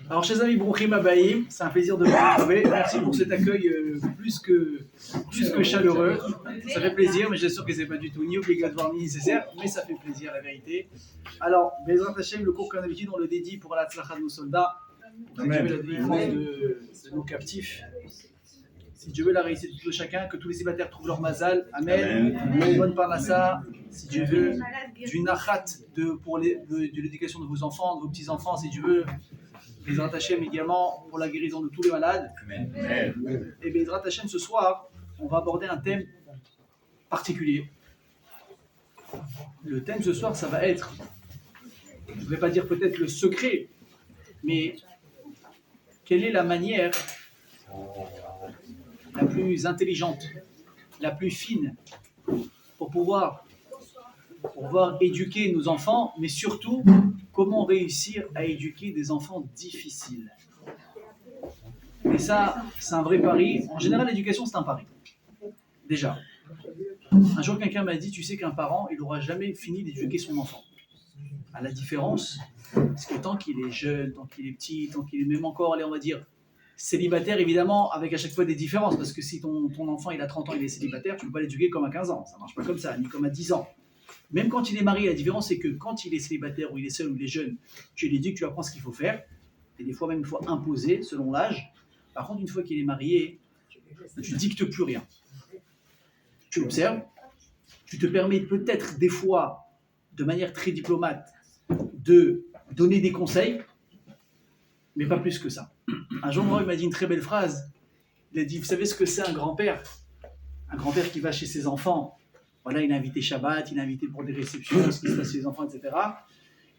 Alors, chers amis, Brouchim Abaïm, c'est un plaisir de vous retrouver. Merci pour cet accueil plus que chaleureux. Ça fait plaisir, mais j'assure que ce n'est pas du tout ni obligatoire ni nécessaire, mais ça fait plaisir, la vérité. Alors, Bezrat Hashem, le cours qu'en d'habitude, on le dédie pour la tzlacha de nos soldats, pour la délivrance de nos captifs. Si Dieu veut la réussite de chacun, que tous les célibataires trouvent leur mazal. Amen. Une bonne parnassa. Si Dieu veut, du nachat de l'éducation de vos enfants, de vos petits-enfants, si Dieu veut. Bezrat Hashem également pour la guérison de tous les malades. Amen. Et Bezrat Hashem, ce soir, on va aborder un thème particulier. Le thème ce soir, ça va être, je ne vais pas dire peut-être le secret, mais quelle est la manière la plus intelligente, la plus fine pour pouvoir éduquer nos enfants, mais surtout, comment réussir à éduquer des enfants difficiles. Et ça, c'est un vrai pari. En général, l'éducation, c'est un pari. Déjà. Un jour, quelqu'un m'a dit, tu sais qu'un parent, il n'aura jamais fini d'éduquer son enfant. À la différence, c'est que tant qu'il est jeune, tant qu'il est petit, tant qu'il est même encore, allez, on va dire, célibataire, évidemment, avec à chaque fois des différences, parce que si ton enfant, il a 30 ans, il est célibataire, tu ne peux pas l'éduquer comme à 15 ans. Ça ne marche pas comme ça, ni comme à 10 ans. Même quand il est marié, la différence, c'est que quand il est célibataire, ou il est seul, ou il est jeune, tu lui dis que tu apprends ce qu'il faut faire, et des fois même, il faut imposer, selon l'âge. Par contre, une fois qu'il est marié, tu ne dictes plus rien. Tu l'observes, tu te permets peut-être des fois, de manière très diplomate, de donner des conseils, mais pas plus que ça. Un jour, moi, il m'a dit une très belle phrase. Il a dit, vous savez ce que c'est un grand-père? Un grand-père qui va chez ses enfants. Voilà, il a invité Shabbat, il a invité pour des réceptions, ce qui se passe chez les enfants, etc.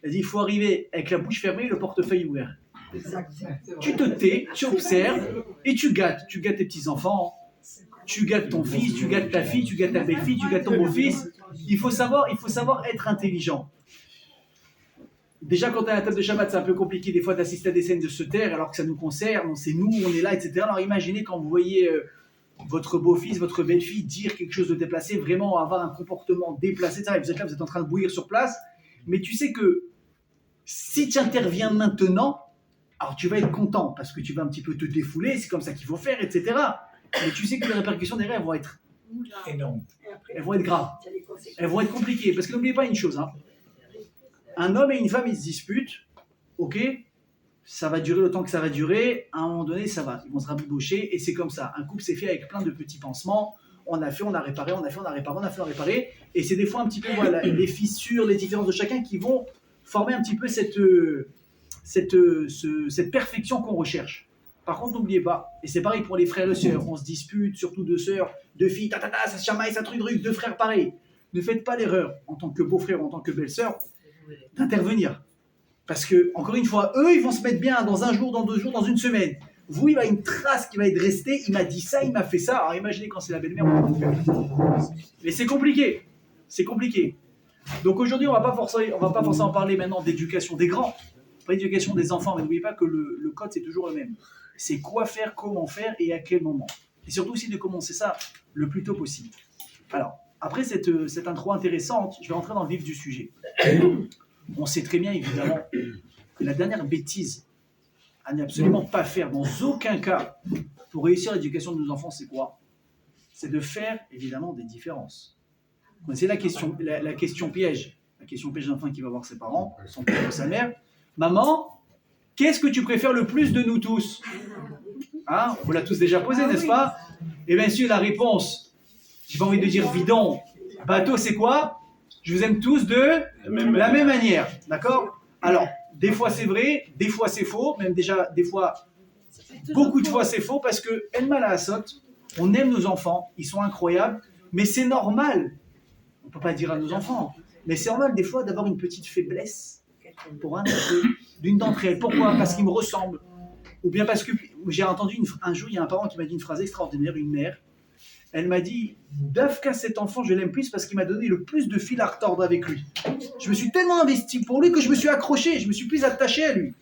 Il a dit, il faut arriver avec la bouche fermée et le portefeuille ouvert. Tu te tais, tu observes et tu gâtes. Tu gâtes tes petits-enfants, tu gâtes ton fils, tu gâtes ta fille, tu gâtes ta belle-fille, tu gâtes ton beau-fils. Il faut savoir être intelligent. Déjà, quand tu es à la table de Shabbat, c'est un peu compliqué des fois d'assister à des scènes de se taire alors que ça nous concerne, c'est nous, on est là, etc. Alors imaginez quand vous voyez votre beau-fils, votre belle-fille dire quelque chose de déplacé, vraiment avoir un comportement déplacé, etc. Et vous êtes là, vous êtes en train de bouillir sur place, mais tu sais que si tu interviens maintenant, alors tu vas être content parce que tu vas un petit peu te défouler, c'est comme ça qu'il faut faire, etc. Mais tu sais que les répercussions derrière vont être énormes, elles vont être graves, elles vont être compliquées, parce que n'oubliez pas une chose, hein. Un homme et une femme, ils se disputent, ok, ça va durer le temps que ça va durer, à un moment donné, ça va, ils vont se rabibocher, et c'est comme ça. Un couple s'est fait avec plein de petits pansements, on a fait, on a réparé, on a fait, on a réparé, on a fait, on a réparé, et c'est des fois un petit peu, voilà, les fissures, les différences de chacun qui vont former un petit peu cette perfection qu'on recherche. Par contre, n'oubliez pas, et c'est pareil pour les frères et sœurs, on se dispute, surtout deux sœurs, deux filles, ça se chamaille, ça truc, deux frères pareil. Ne faites pas l'erreur, en tant que beau-frère, en tant que belle-sœur, d'intervenir. Parce que, encore une fois, eux, ils vont se mettre bien dans un jour, dans 2 jours, dans une semaine. Vous, il va y avoir une trace qui va être restée. Il m'a dit ça, il m'a fait ça. Alors imaginez quand c'est la belle-mère, on va faire. Mais c'est compliqué. C'est compliqué. Donc aujourd'hui, on va pas forcément parler maintenant d'éducation des grands, pas d'éducation des enfants. Mais n'oubliez pas que le code, c'est toujours le même. C'est quoi faire, comment faire et à quel moment. Et surtout aussi de commencer ça le plus tôt possible. Alors, après cette intro intéressante, je vais rentrer dans le vif du sujet. On sait très bien, évidemment, que la dernière bêtise à ne absolument pas faire, dans aucun cas, pour réussir l'éducation de nos enfants, c'est quoi? C'est de faire, évidemment, des différences. C'est la question piège. La question piège d'un enfant qui va voir ses parents, son père ou sa mère. Maman, qu'est-ce que tu préfères le plus de nous tous? Hein? On l'a tous déjà posé, n'est-ce pas? Et bien sûr, la réponse, j'ai pas envie de dire bidon. Bateau, c'est quoi? Je vous aime tous de la même manière. D'accord? Alors, des fois c'est vrai, des fois c'est faux, même déjà, des fois, beaucoup de fois c'est faux, parce que, El Malahasot, on aime nos enfants, ils sont incroyables, mais c'est normal, on ne peut pas dire à nos enfants, mais c'est normal des fois d'avoir une petite faiblesse pour d'une d'entre elles. Pourquoi? Parce qu'ils me ressemblent. Ou bien parce que j'ai entendu un jour, il y a un parent qui m'a dit une phrase extraordinaire, une mère. Elle m'a dit, Dafka, cet enfant, je l'aime plus parce qu'il m'a donné le plus de fil à retordre avec lui. Je me suis tellement investi pour lui que je me suis accroché, je me suis plus attaché à lui.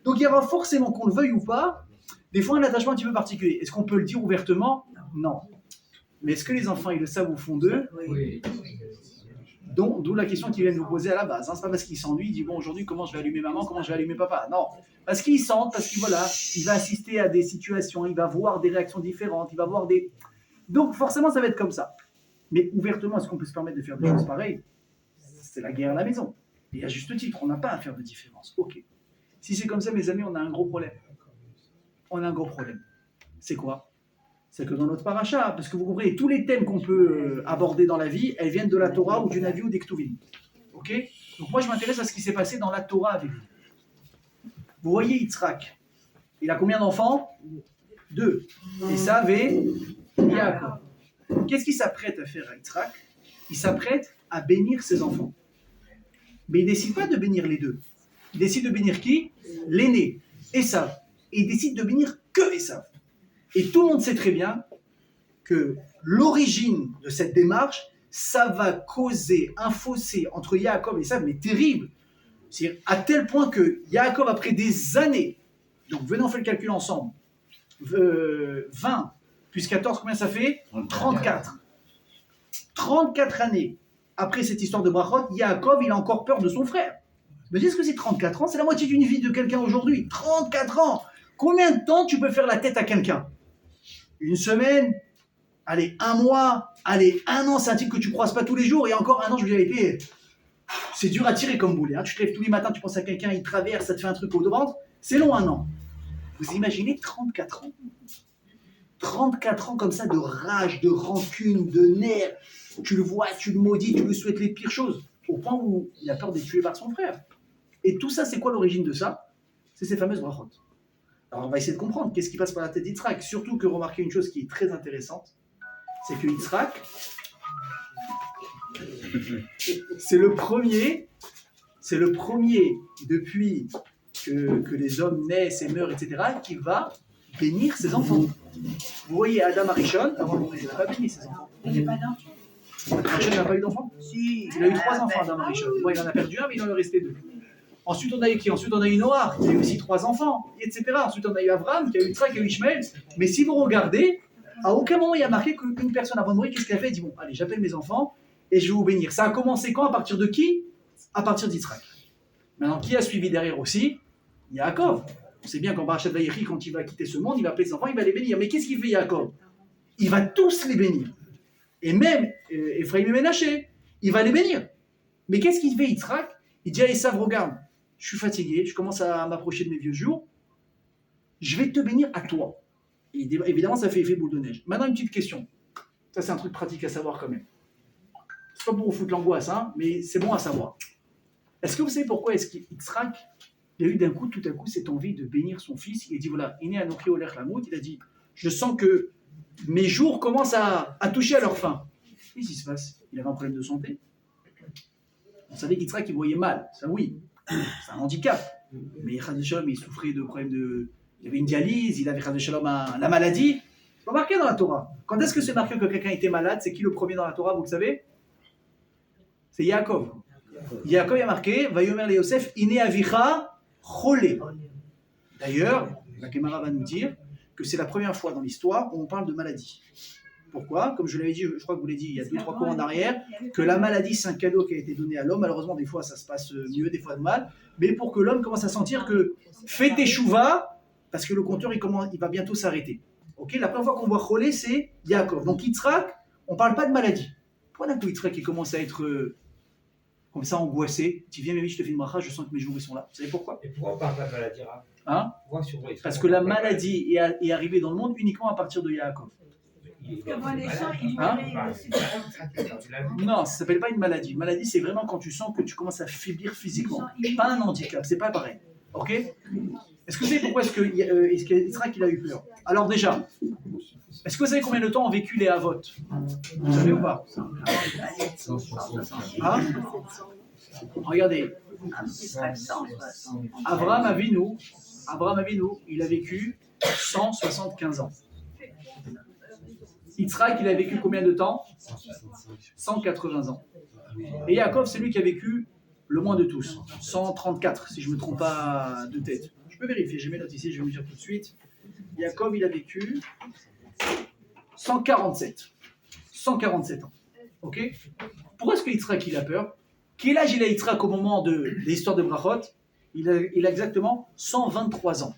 Donc il y aura forcément, qu'on le veuille ou pas, des fois un attachement un petit peu particulier. Est-ce qu'on peut le dire ouvertement? Non. Mais est-ce que les enfants, ils le savent au fond d'eux? Oui. D'où la question qu'ils viennent nous poser à la base. Hein. C'est pas parce qu'il s'ennuie, il dit bon aujourd'hui comment je vais allumer maman, comment je vais allumer papa. Non, parce qu'il sent, parce qu'il voilà, il va assister à des situations, il va voir des réactions différentes, il va voir des. Donc forcément ça va être comme ça. Mais ouvertement, est-ce qu'on peut se permettre de faire des choses pareilles? C'est la guerre à la maison. Et à juste titre, on n'a pas à faire de différence. Ok. Si c'est comme ça, mes amis, on a un gros problème. On a un gros problème. C'est quoi? C'est que dans notre paracha, parce que vous comprenez, tous les thèmes qu'on peut aborder dans la vie, elles viennent de la Torah ou du Navi ou des Ktuvim. Ok? Donc moi, je m'intéresse à ce qui s'est passé dans la Torah avec vous. Vous voyez Yitzhak. Il a combien d'enfants? 2. Esav et Yaakov. Qu'est-ce qu'il s'apprête à faire à Yitzhak? Il s'apprête à bénir ses enfants. Mais il ne décide pas de bénir les deux. Il décide de bénir qui? L'aîné, Esav. Et il décide de bénir que Esav. Et tout le monde sait très bien que l'origine de cette démarche, ça va causer un fossé entre Yaakov et Esav, mais terrible. C'est à tel point que Yaakov, après des années, donc venez on fait le calcul ensemble, 20 plus 14, combien ça fait? 34. 34 années après cette histoire de Brachot, Yaakov, il a encore peur de son frère. Mais est-ce que c'est 34 ans? C'est la moitié d'une vie de quelqu'un aujourd'hui. 34 ans! Combien de temps tu peux faire la tête à quelqu'un? Une semaine? Allez, un mois? Allez, un an, c'est un type que tu croises pas tous les jours. Et encore un an, je vous dirais, c'est dur à tirer comme boulet. Hein. Tu te lèves tous les matins, tu penses à quelqu'un, il traverse, ça te fait un truc au ventre. C'est long, un an. Vous imaginez 34 ans? 34 ans comme ça de rage, de rancune, de nerfs. Tu le vois, tu le maudis, tu lui souhaites les pires choses. Au point où il a peur d'être tué par son frère. Et tout ça, c'est quoi l'origine de ça? C'est ces fameuses brachot. Alors on va essayer de comprendre qu'est-ce qui passe par la tête d'Yitzhak. Surtout que remarquez une chose qui est très intéressante, c'est que Yitzhak, c'est le premier depuis que les hommes naissent et meurent, etc., qui va bénir ses enfants. Vous voyez Adam Arishon, avant de mourir, il n'a pas béni ses enfants. Il n'a pas d'enfant. Adam Arishon n'a pas eu d'enfant? Si. Il a eu 3 enfants, Adam Arishon. Bon, il en a perdu un, mais il en est resté 2. Ensuite, on a eu qui? Ensuite, on a eu Noah, qui a eu aussi 3 enfants, etc. Ensuite, on a eu Abraham, qui a eu Yitzhak, qui a eu Ishmaël. Mais si vous regardez, à aucun moment il y a marqué qu'une personne avant de mourir, qu'est-ce qu'elle a fait? Elle dit bon, allez, j'appelle mes enfants et je vais vous bénir. Ça a commencé quand? À partir de qui? À partir d'Yitzhak. Maintenant, qui a suivi derrière aussi? Yaakov. On sait bien qu'en Parashat Vayechi, quand il va quitter ce monde, il va appeler ses enfants, il va les bénir. Mais qu'est-ce qu'il fait Yaakov? Il va tous les bénir. Et même Ephraim et Ménaché, il va les bénir. Mais qu'est-ce qu'il fait Yitzhak? Il dit à Esav, regarde, je suis fatigué, je commence à m'approcher de mes vieux jours, je vais te bénir à toi. Et évidemment, ça fait effet boule de neige. Maintenant, une petite question. Ça, c'est un truc pratique à savoir quand même. C'est pas pour vous foutre l'angoisse, hein, mais c'est bon à savoir. Est-ce que vous savez pourquoi est-ce qu'Yitzhak, il a eu tout à coup, cette envie de bénir son fils? Il a dit, voilà, Iné Anochi Oler Lamout, il a dit, je sens que mes jours commencent à toucher à leur fin. Qu'est-ce qui se passe? Il avait un problème de santé. On savait qu'Yitzhak, il voyait mal, ça oui, c'est un handicap. Mais Chas v'Shalom, il souffrait de problèmes de... Il avait une dialyse, il avait Chas v'Shalom la maladie. C'est pas marqué dans la Torah. Quand est-ce que c'est marqué que quelqu'un était malade? C'est qui le premier dans la Torah, vous le savez? C'est Yaakov. Yaakov, il a marqué, Vayomer le Yosef, Iné Avicha Cholé. D'ailleurs, la Gemara va nous dire que c'est la première fois dans l'histoire où on parle de maladie. Pourquoi? Comme je l'avais dit, je crois que vous l'avez dit il y a 2-3 cours en arrière, que la maladie c'est un cadeau qui a été donné à l'homme. Malheureusement, des fois ça se passe mieux, des fois mal, mais pour que l'homme commence à sentir que fais tes chouvas, parce que le compteur il va bientôt s'arrêter. Ok, la première fois qu'on voit Cholé, c'est Yaakov. Donc Yitzhak, on ne parle pas de maladie. Pourquoi d'un coup Yitzhak il commence à être comme ça angoissé? Tu viens, mais je te fais une bracha, je sens que mes jours ils sont là. Vous savez pourquoi? Et pourquoi on parle pas de maladie rare? Hein? Parce que la maladie est arrivée dans le monde uniquement à partir de Yaakov. Hein? Non, ça s'appelle pas une maladie. Une maladie, c'est vraiment quand tu sens que tu commences à faiblir physiquement. Pas un handicap, c'est pas pareil. Ok? Est-ce que vous savez pourquoi est-ce que Yitzhak il a eu peur? Alors déjà, est-ce que vous savez combien de temps ont vécu les Havot? Vous savez ou pas? Hein? Regardez. Abraham Avinu, il a vécu 175 ans. Yitzhak, il a vécu combien de temps? 180 ans. Et Yaakov, c'est lui qui a vécu le moins de tous. 134, si je ne me trompe pas de tête. Je peux vérifier, j'ai mes notes ici, je vais vous dire tout de suite. Yaakov, il a vécu 147. 147 ans. Ok? Pourquoi est-ce que Yitzhak il a peur? Quel âge il a Yitzhak au moment de l'histoire de Brachot? Il a exactement 123 ans.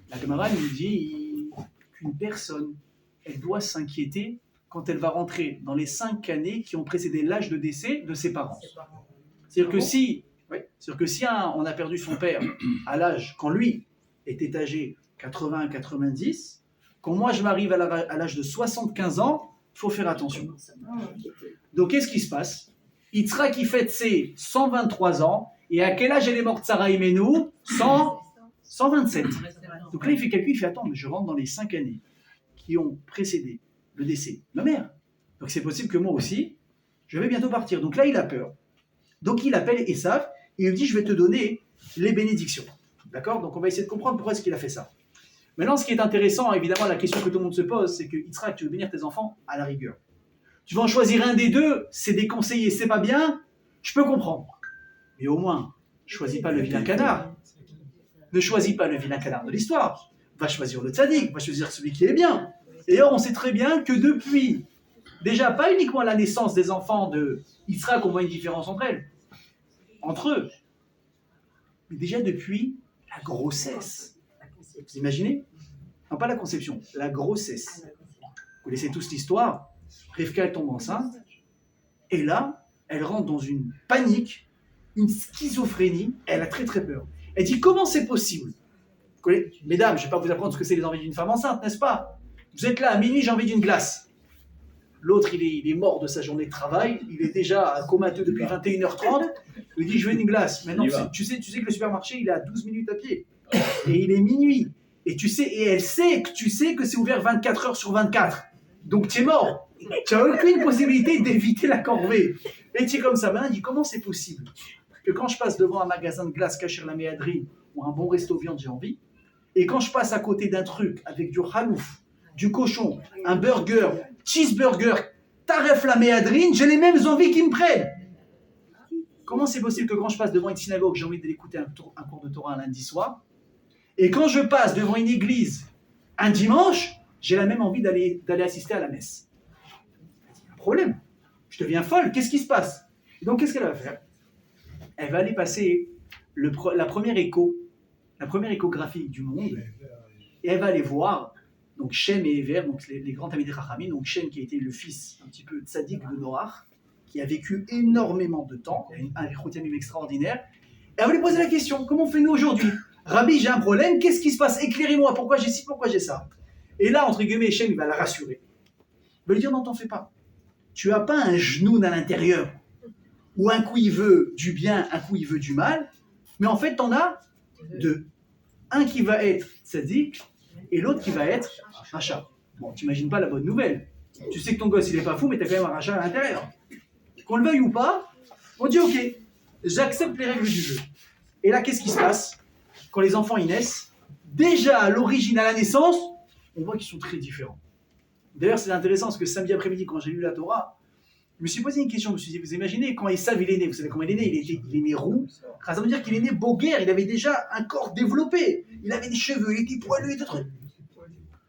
La Gemara nous dit qu'une personne, elle doit s'inquiéter quand elle va rentrer dans les 5 années qui ont précédé l'âge de décès de ses parents. C'est-à-dire que si, on a perdu son père à l'âge, quand lui était âgé 80-90, quand moi je m'arrive à l'âge de 75 ans, il faut faire attention. Donc qu'est-ce qui se passe? Yitzhak qui fête ses 123 ans, et à quel âge elle est morte Sarah Imenou? 127. Donc là il fait calcul, il fait attends, mais je rentre dans les 5 années qui ont précédé le décès de ma mère. Donc c'est possible que moi aussi, je vais bientôt partir. Donc là il a peur. Donc il appelle Esav et il lui dit je vais te donner les bénédictions. D'accord? Donc on va essayer de comprendre pourquoi est-ce qu'il a fait ça. Maintenant ce qui est intéressant, évidemment la question que tout le monde se pose, c'est que Yitzhak, tu veux bénir tes enfants à la rigueur. Tu vas en choisir un des deux, c'est déconseillé, c'est pas bien, je peux comprendre. Mais au moins, choisis pas le vilain canard. Ne choisis pas le vilain canard de l'histoire. Va choisir le tzaddik, va choisir celui qui est bien. Et or, on sait très bien que depuis, déjà pas uniquement la naissance des enfants de Yitzhak, on voit une différence entre eux, mais déjà depuis la grossesse. Vous imaginez? Non, pas la conception, la grossesse. Vous connaissez tous l'histoire. Rivka tombe enceinte, et là, elle rentre dans une panique, une schizophrénie, elle a très très peur. Elle dit comment c'est possible? Mesdames, je ne vais pas vous apprendre ce que c'est les envies d'une femme enceinte, n'est-ce pas? Vous êtes là à minuit, j'ai envie d'une glace. L'autre, il est mort de sa journée de travail, il est déjà comateux depuis 21h30, il lui dit je veux une glace. Maintenant, tu sais que le supermarché, il est à 12 minutes à pied, et il est minuit, et elle sait que c'est ouvert 24 heures sur 24. Donc tu es mort. Tu n'as aucune possibilité d'éviter la corvée. Et tu es comme ça, maintenant, il dit comment c'est possible que quand je passe devant un magasin de glace caché la méadrine ou un bon resto viande, j'ai envie, et quand je passe à côté d'un truc avec du halouf, du cochon, un burger, cheeseburger, taref la méadrine, j'ai les mêmes envies qui me prennent. Comment c'est possible que quand je passe devant une synagogue, j'ai envie d'écouter un cours de Torah un lundi soir, et quand je passe devant une église un dimanche, j'ai la même envie d'aller assister à la messe? Il y a un problème. Je deviens folle. Qu'est-ce qui se passe? Et donc, qu'est-ce qu'elle va faire? Elle va aller passer la première échographie du monde, et elle va aller voir donc Shem et Ever, donc les grands Talmidei Chachamim, donc Shem qui a été le fils un petit peu tzaddik de Noach, qui a vécu énormément de temps, il a un Yichut Yamim extraordinaire, et elle va lui poser la question, comment fait-nous aujourd'hui? Rabbi, j'ai un problème, qu'est-ce qui se passe? Éclairez-moi, pourquoi j'ai ci, pourquoi j'ai ça? Et là, entre guillemets, Shem, il va la rassurer. Il va lui dire, non, t'en fais pas. Tu n'as pas un genou à l'intérieur, où un coup il veut du bien, un coup il veut du mal, mais en fait, t'en as deux. Un qui va être tzaddik, et l'autre qui va être rachat. Bon, t'imagines pas la bonne nouvelle. Tu sais que ton gosse, il est pas fou, mais t'as quand même un rachat à l'intérieur. Qu'on le veuille ou pas, on dit, ok, j'accepte les règles du jeu. Et là, qu'est-ce qui se passe? Quand les enfants y naissent, déjà à l'origine, à la naissance, on voit qu'ils sont très différents. D'ailleurs, c'est intéressant parce que samedi après-midi, quand j'ai lu la Torah, je me suis posé une question. Je me suis dit, vous imaginez quand Esav il est né? Vous savez comment il est né? Il est né roux. Ça veut dire qu'il est né boguer. Il avait déjà un corps développé. Il avait des cheveux, il était poilu et tout trucs.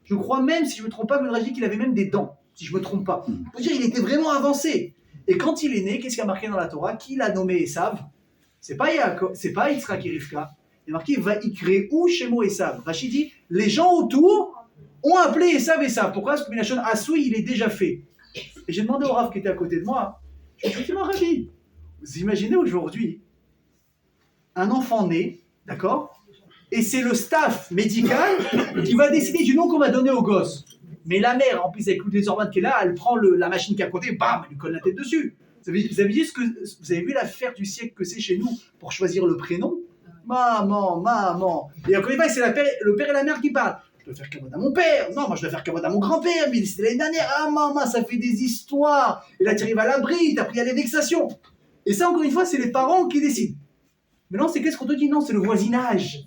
Je crois même, si je ne me trompe pas, Moudraj dit qu'il avait même des dents, si je ne me trompe pas. Je veux dire, il était vraiment avancé. Et quand il est né, qu'est-ce qu'il y a marqué dans la Torah? Qui l'a nommé Esav? C'est pas Yitzhak et Rivka. Il est marqué Vaikreou Shemo Esav. Rachid dit, les gens autour ont appelé Esav Esav. Pourquoi? Parce que Minachon Asoui, il est déjà fait. Et j'ai demandé au Rav qui était à côté de moi, je lui ai dit, effectivement, Rabbi, vous imaginez aujourd'hui un enfant né, d'accord? Et c'est le staff médical qui va décider du nom qu'on va donner au gosse. Mais la mère, en plus avec les hormones qui est là, elle prend la machine qui est à côté, bam, elle lui colle la tête dessus. Vous avez vu l'affaire du siècle que c'est chez nous pour choisir le prénom? Maman. Et encore une fois, c'est le père et la mère qui parlent. Je dois faire cavode à mon père. Non, moi je dois faire cavode à mon grand-père. Mais c'était l'année dernière. Ah maman, ça fait des histoires. Et là tu arrives à l'abri, après il y a les vexations. Et ça, encore une fois, c'est les parents qui décident. Mais non, c'est qu'est-ce qu'on te dit? Non, c'est le voisinage.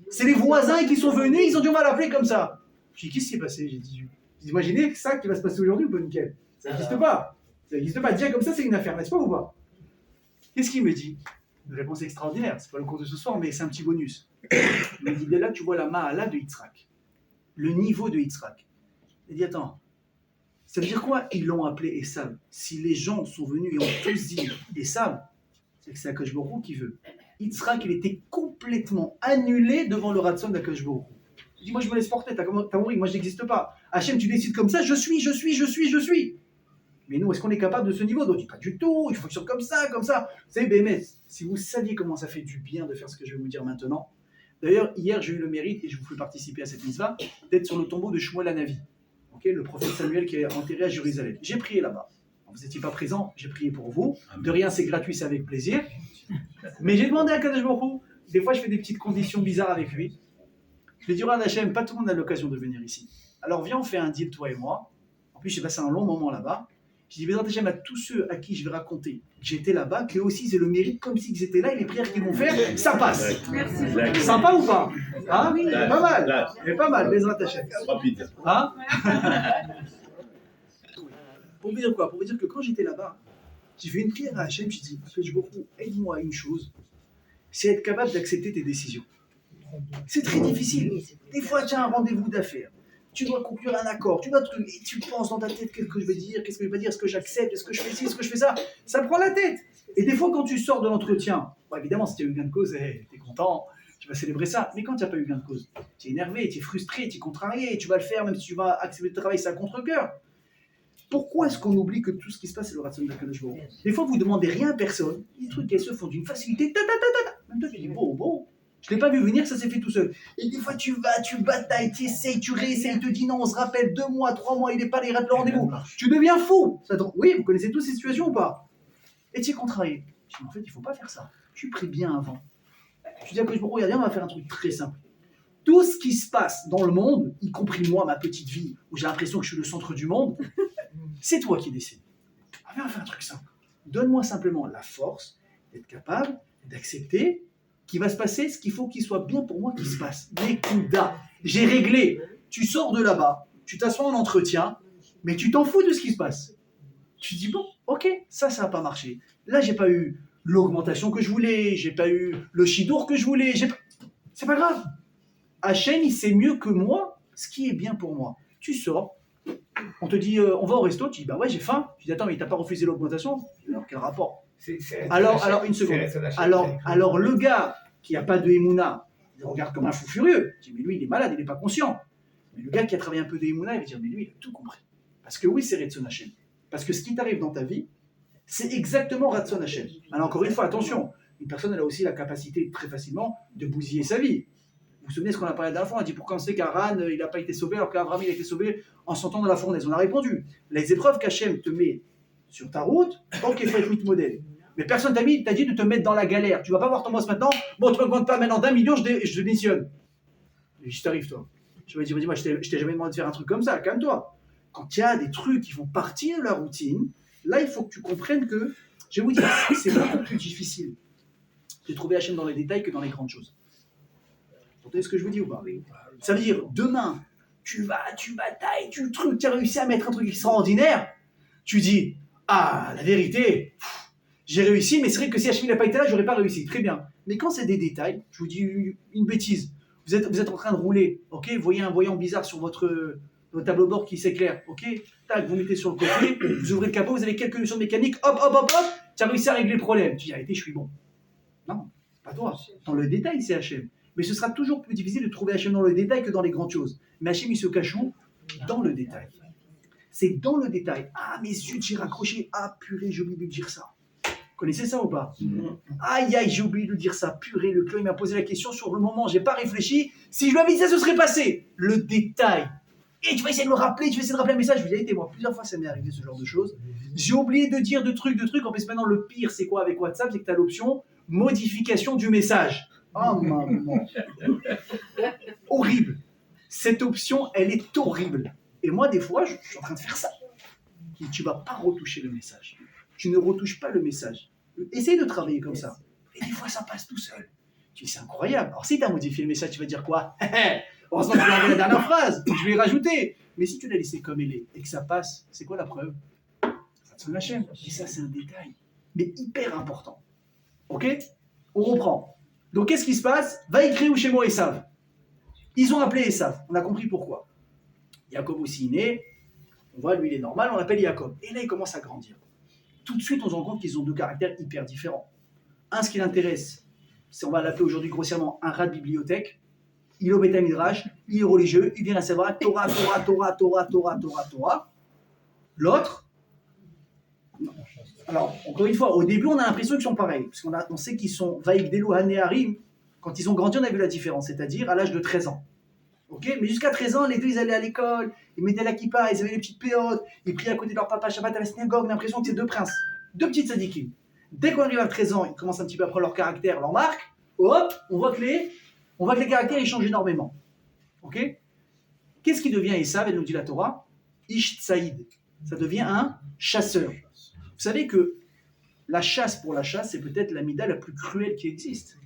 C'est les voisins qui sont venus, ils ont dit on va l'appeler comme ça. J'ai dit, qu'est-ce qui s'est passé? J'ai dit, vous imaginez ça qui va se passer aujourd'hui ou pas, nickel? Ça n'existe pas. Ça n'existe pas. Dire comme ça, c'est une affaire, n'est-ce pas ou pas? Qu'est-ce qu'il me dit? Une réponse extraordinaire. C'est pas le cours de ce soir, mais c'est un petit bonus. Il me dit, dès là, tu vois la Mahala de Yitzhak. Le niveau de Yitzhak. Il dit, attends, Ça veut dire quoi? Ils l'ont appelé Esav. Si les gens sont venus et ont tous dit Esav, c'est que c'est Akadosh Baruch Hu qui veut. Yitzhak, il était complètement annulé devant le Ratson d'Akadosh Baruch Hu. Il dit, moi je me laisse porter, t'as compris, moi je n'existe pas. Hachem, tu décides comme ça, je suis. Mais nous, est-ce qu'on est capable de ce niveau? Donc, pas du tout, il fonctionne comme ça. Vous savez, BMS, si vous saviez comment ça fait du bien de faire ce que je vais vous dire maintenant. D'ailleurs, hier, j'ai eu le mérite, et je vous fais participer à cette mitzvah, d'être sur le tombeau de Shmuel Hanavi, le prophète Samuel qui est enterré à Jérusalem. J'ai prié là-bas. Vous n'étiez pas présent, j'ai prié pour vous. De rien, c'est gratuit, c'est avec plaisir. Mais j'ai demandé à Kadosh Baruch Hu, des fois je fais des petites conditions bizarres avec lui. Je lui ai dit, Hachem, pas tout le monde a l'occasion de venir ici. Alors viens, on fait un deal, toi et moi. En plus, j'ai passé un long moment là-bas. Je dis, Bézant Hachem, à tous ceux à qui je vais raconter que j'étais là-bas, qu'eux aussi ils aient le mérite, comme s'ils étaient là, et les prières qu'ils vont faire, ça passe. Merci. Sympa ou pas? Hein? Oui. Pas mal. Mais pas mal, Bézant Hachem. Rapide. Hein? Pour vous dire quoi? Pour vous dire que quand j'étais là-bas, j'ai fait une prière à Hachem, j'ai dit, aide-moi à une chose, c'est être capable d'accepter tes décisions. C'est très difficile. Des fois, tu as un rendez-vous d'affaires. Tu dois conclure un accord, et tu penses dans ta tête qu'est-ce que je vais dire, qu'est-ce que je vais dire, est-ce que j'accepte, est-ce que je fais ci, est-ce que je fais ça, ça prend la tête. Et des fois, quand tu sors de l'entretien, bon, évidemment, si tu as eu gain de cause, tu es content, tu vas célébrer ça. Mais quand tu n'as pas eu gain de cause, tu es énervé, tu es frustré, tu es contrarié, tu vas le faire, même si tu vas accepter le travail, c'est à contre-cœur. Pourquoi est-ce qu'on oublie que tout ce qui se passe, c'est le Ratson d'Akadosh Baruch Hu? Des fois, vous ne demandez rien à personne, des trucs elles se font d'une facilité, même toi, tu dis, bon. Je ne l'ai pas vu venir, ça s'est fait tout seul. Et des fois, tu batailles, tu essayes, tu réessayes, il te dit non, on se rappelle 2 mois, 3 mois, il n'est pas là, il rate le rendez-vous. Tu deviens fou. Oui, vous connaissez tous ces situations ou pas? Et tu es contrarié. Je dis, en fait, il ne faut pas faire ça. Tu pries bien avant. Tu dis à Akadosh Baruch Hu, regarde, on va faire un truc très simple. Tout ce qui se passe dans le monde, y compris moi, ma petite vie, où j'ai l'impression que je suis le centre du monde, c'est toi qui décides. On va faire un truc simple. Donne-moi simplement la force d'être capable d'accepter qu'il va se passer ce qu'il faut qu'il soit bien pour moi qu'il se passe. Nekuda, j'ai réglé. Tu sors de là-bas, tu t'assois en entretien, mais tu t'en fous de ce qui se passe. Tu dis, bon, ok, ça n'a pas marché. Là, j'ai pas eu l'augmentation que je voulais, j'ai pas eu le chidour que je voulais. C'est pas grave. Hachem, il sait mieux que moi ce qui est bien pour moi. Tu sors, on te dit, on va au resto, tu dis, bah ouais, j'ai faim. Tu dis, attends, mais il t'a pas refusé l'augmentation? Alors, quel rapport? Alors, une seconde. Alors, le gars qui n'a pas de Emouna, il regarde comme un fou furieux. Il dit, mais lui, il est malade, il n'est pas conscient. Mais le gars qui a travaillé un peu de Emouna, il va dire, mais lui, il a tout compris. Parce que oui, c'est Ratson Hachem. Parce que ce qui t'arrive dans ta vie, c'est exactement Ratson Hachem. Alors, encore une fois, attention, une personne, elle a aussi la capacité, très facilement, de bousiller sa vie. Vous vous souvenez ce qu'on a parlé la dernière fois? On a dit, pourquoi on sait qu'Aran, il n'a pas été sauvé, alors qu'Abraham, il a été sauvé en sortant de la fournaise? On a répondu, les épreuves qu'Hachem te met sur ta route, ok, il faut être modèle. Mais personne t'a dit de te mettre dans la galère. Tu vas pas voir ton boss maintenant. Bon, tu ne m'augmentes pas maintenant d'1 million, je démissionne. Et je t'arrive, toi. Je vais dire, dis-moi, je t'ai jamais demandé de faire un truc comme ça, calme-toi. Quand il y a des trucs qui font partie de la routine, là, il faut que tu comprennes que, je vais vous dire, c'est beaucoup plus difficile de trouver Hachem dans les détails que dans les grandes choses. Vous entendez ce que je vous dis ou pas? Ça veut dire, demain, tu batailles, tu as réussi à mettre un truc extraordinaire. Tu dis, ah, la vérité, j'ai réussi, mais c'est vrai que si Hachem n'a pas été là, j'aurais pas réussi. Très bien. Mais quand c'est des détails, je vous dis une bêtise. Vous êtes en train de rouler, ok? Vous voyez un voyant bizarre sur votre tableau de bord qui s'éclaire, ok? Tac, vous mettez sur le côté, vous ouvrez le capot, vous avez quelques notions de mécanique, hop, tu as réussi à régler le problème. Tu dis, arrêtez, je suis bon. Non, c'est pas toi. Dans le détail, c'est Hachem. Mais ce sera toujours plus difficile de trouver Hachem dans le détail que dans les grandes choses. Mais Hachem, il se cache où? Dans le détail. C'est dans le détail. Ah, mais zut, j'ai raccroché. Ah, purée, j'ai oublié de dire ça. Vous connaissez ça ou pas? Aïe, j'ai oublié de dire ça. Purée, le client m'a posé la question sur le moment, j'ai pas réfléchi. Si je lui avais dit ça, ce serait passé. Le détail. Et tu vas essayer de me rappeler, un message. Je vous ai moi, plusieurs fois, ça m'est arrivé ce genre de choses. J'ai oublié de dire de trucs. En plus, maintenant, le pire, c'est quoi avec WhatsApp? C'est que tu as l'option modification du message. Oh, maman. Horrible. Cette option, elle est horrible. Et moi, des fois, je suis en train de faire ça. Tu ne vas pas retoucher le message. Tu ne retouches pas le message. Essaye de travailler comme ça. Et des fois, ça passe tout seul. Tu dis, c'est incroyable. Alors, si tu as modifié le message, tu vas dire quoi? Heureusement que tu as la dernière phrase. Je vais rajouter. Mais si tu l'as laissé comme elle est et que ça passe, c'est quoi la preuve? Ratson Hachem. Et ça, c'est un détail. Mais hyper important. Ok? On reprend. Donc, qu'est-ce qui se passe? Vaïkréou chez moi Esav. Ils ont appelé Esav. On a compris pourquoi. Jacob aussi né. On voit, lui, il est normal, on l'appelle Jacob. Et là, il commence à grandir. Tout de suite, on se rend compte qu'ils ont deux caractères hyper différents. Un, ce qui l'intéresse, c'est, on va l'appeler aujourd'hui grossièrement un rat de bibliothèque. Il est au Beth Midrash, il est religieux, il vient à savoir Torah, Torah, Torah, Torah, Torah, Torah, Torah. L'autre, alors, encore une fois, au début, on a l'impression qu'ils sont pareils, parce qu'on sait qu'ils sont Vaïgdelu Haneharim. Quand ils ont grandi, on a vu la différence, c'est-à-dire à l'âge de 13 ans. Okay, mais jusqu'à 13 ans, les deux, ils allaient à l'école, ils mettaient la kippa, ils avaient les petites péotes, ils priaient à côté de leur papa Shabbat à la synagogue, on a l'impression que c'est deux princes, deux petites sadikim. Dès qu'on arrive à 13 ans, ils commencent un petit peu à prendre leur caractère, leur marque, hop, on voit que les caractères, ils changent énormément. Ok? Qu'est-ce qui devient Esav, elle nous dit la Torah? Ish Tsaïd. Ça devient un chasseur. Vous savez que la chasse pour la chasse, c'est peut-être la mida la plus cruelle qui existe.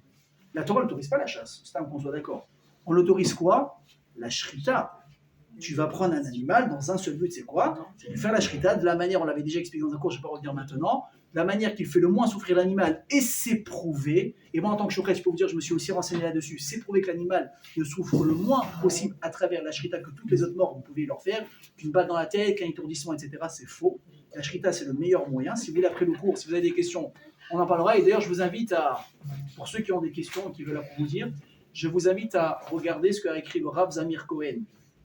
La Torah n'autorise pas la chasse, c'est un qu'on soit d'accord. On l'autorise quoi? La shrita. Tu vas prendre un animal dans un seul but, c'est quoi? C'est de faire la shrita de la manière, on l'avait déjà expliqué dans un cours, je ne vais pas revenir maintenant, de la manière qu'il fait le moins souffrir l'animal, et c'est prouvé, et moi en tant que chokret, je peux vous dire, je me suis aussi renseigné là-dessus, c'est prouvé que l'animal ne souffre le moins possible à travers la shrita que toutes les autres morts, vous pouvez leur faire, qu'une balle dans la tête, qu'un étourdissement, etc., c'est faux. La shrita, c'est le meilleur moyen. Si vous voulez, après le cours, si vous avez des questions, on en parlera, et d'ailleurs, je vous invite à, pour ceux qui ont des questions et qui veulent approfondir, je vous invite à regarder ce qu'a écrit le Rav Zamir Cohen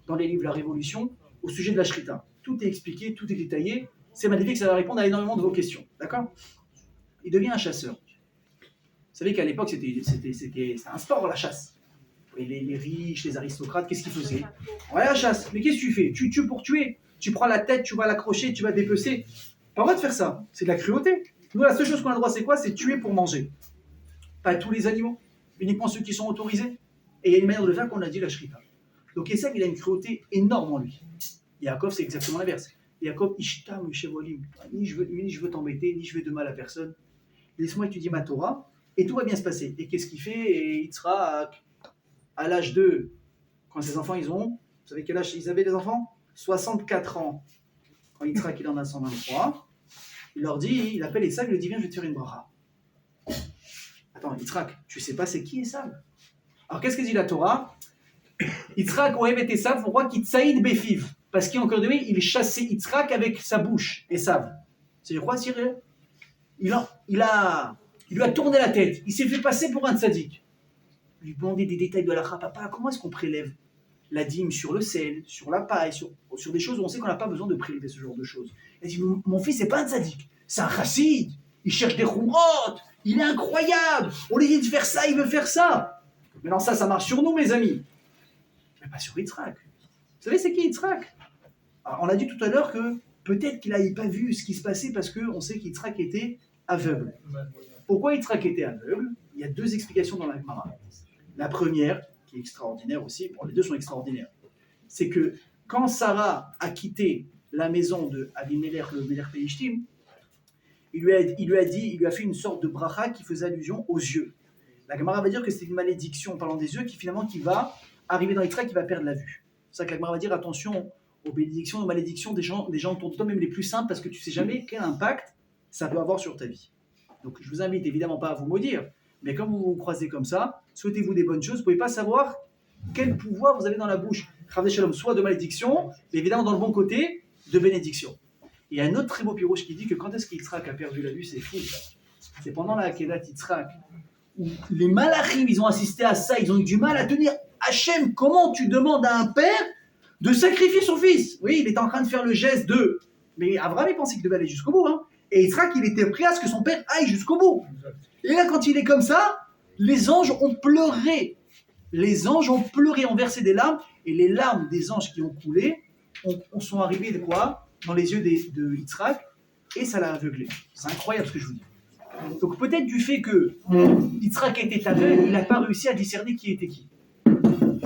dans les livres La Révolution au sujet de la Shrita. Tout est expliqué, tout est détaillé. C'est magnifique, ça va répondre à énormément de vos questions. D'accord? Il devient un chasseur. Vous savez qu'à l'époque, c'était un sport, la chasse. Et les riches, les aristocrates, qu'est-ce qu'ils faisaient? Ouais, la chasse. Mais qu'est-ce que tu fais? Tu tues pour tuer. Tu prends la tête, tu vas l'accrocher, tu vas dépecer. Pas le droit de faire ça. C'est de la cruauté. Nous, la seule chose qu'on a le droit, c'est quoi? C'est tuer pour manger. Pas tous les animaux. Uniquement ceux qui sont autorisés. Et il y a une manière de le faire qu'on a dit la shrita. Donc Esav, il a une cruauté énorme en lui. Yaakov, c'est exactement l'inverse. Yaakov, ishtam shevolim. Ni je veux t'embêter, ni je veux de mal à personne. Laisse-moi étudier ma Torah, et tout va bien se passer. Et qu'est-ce qu'il fait? Et il sera à l'âge de... Quand ses enfants, ils ont... Vous savez quel âge ils avaient, les enfants? 64 ans. Quand Yitzhak, il en a 123, il leur dit, il appelle Esav, il lui dit, viens, je vais te faire une bracha. Attends, Yitzhak, tu sais pas c'est qui Esav? Alors qu'est-ce que dit la Torah? Yitzhak Ohev et Esav, on voit qu'il tsaïd befiv, parce qu'encore de lui, il chassait Yitzhak avec sa bouche, Esav. C'est quoi, Cyril? Il lui a tourné la tête, il s'est fait passer pour un tzaddik. Il lui demandait des détails de la papa, comment est-ce qu'on prélève la dîme sur le sel, sur la paille, sur des choses où on sait qu'on n'a pas besoin de prélever ce genre de choses. Il dit, mon fils, c'est pas un tzaddik, c'est un chassid, il cherche des khumrot, il est incroyable, on lui dit de faire ça, il veut faire ça. Maintenant ça marche sur nous, mes amis. Mais pas sur Yitzhak. Vous savez, c'est qui Yitzhak? Alors, on a dit tout à l'heure que peut-être qu'il n'avait pas vu ce qui se passait parce qu'on sait qu'Yitzhak était aveugle. Pourquoi Yitzhak était aveugle? Il y a deux explications dans la Gemara. La première, qui est extraordinaire aussi, bon, les deux sont extraordinaires, c'est que quand Sarah a quitté la maison de Abimelech, le Melech Pelishtim, il lui a fait une sorte de bracha qui faisait allusion aux yeux. La Gemara va dire que c'est une malédiction en parlant des yeux qui va arriver dans Yitzhak qui va perdre la vue. C'est ça que la Gemara va dire attention aux bénédictions, aux malédictions des gens autour de toi, même les plus simples, parce que tu ne sais jamais quel impact ça peut avoir sur ta vie. Donc je vous invite évidemment pas à vous maudire, mais quand vous vous croisez comme ça, souhaitez-vous des bonnes choses, vous ne pouvez pas savoir quel pouvoir vous avez dans la bouche. Soit de malédiction, mais évidemment dans le bon côté, de bénédiction. Il y a un autre très beau pirouche qui dit que quand est-ce qu'Yitzhak a perdu la vue, c'est fou. C'est pendant la Kedat Yitzhak, où les malachim, ils ont assisté à ça, ils ont eu du mal à tenir. Hachem, comment tu demandes à un père de sacrifier son fils? Oui, il était en train de faire le geste de... Mais Abraham, il pensait qu'il devait aller jusqu'au bout. Hein. Et Yitzhak, il était prêt à ce que son père aille jusqu'au bout. Et là, quand il est comme ça, les anges ont pleuré. Les anges ont pleuré, ont versé des larmes. Et les larmes des anges qui ont coulé sont arrivées de quoi? Dans les yeux de Yitzhak. Et ça l'a aveuglé. C'est incroyable ce que je vous dis. Donc peut-être du fait que Yitzhak était aveugle, il n'a pas réussi à discerner qui était qui.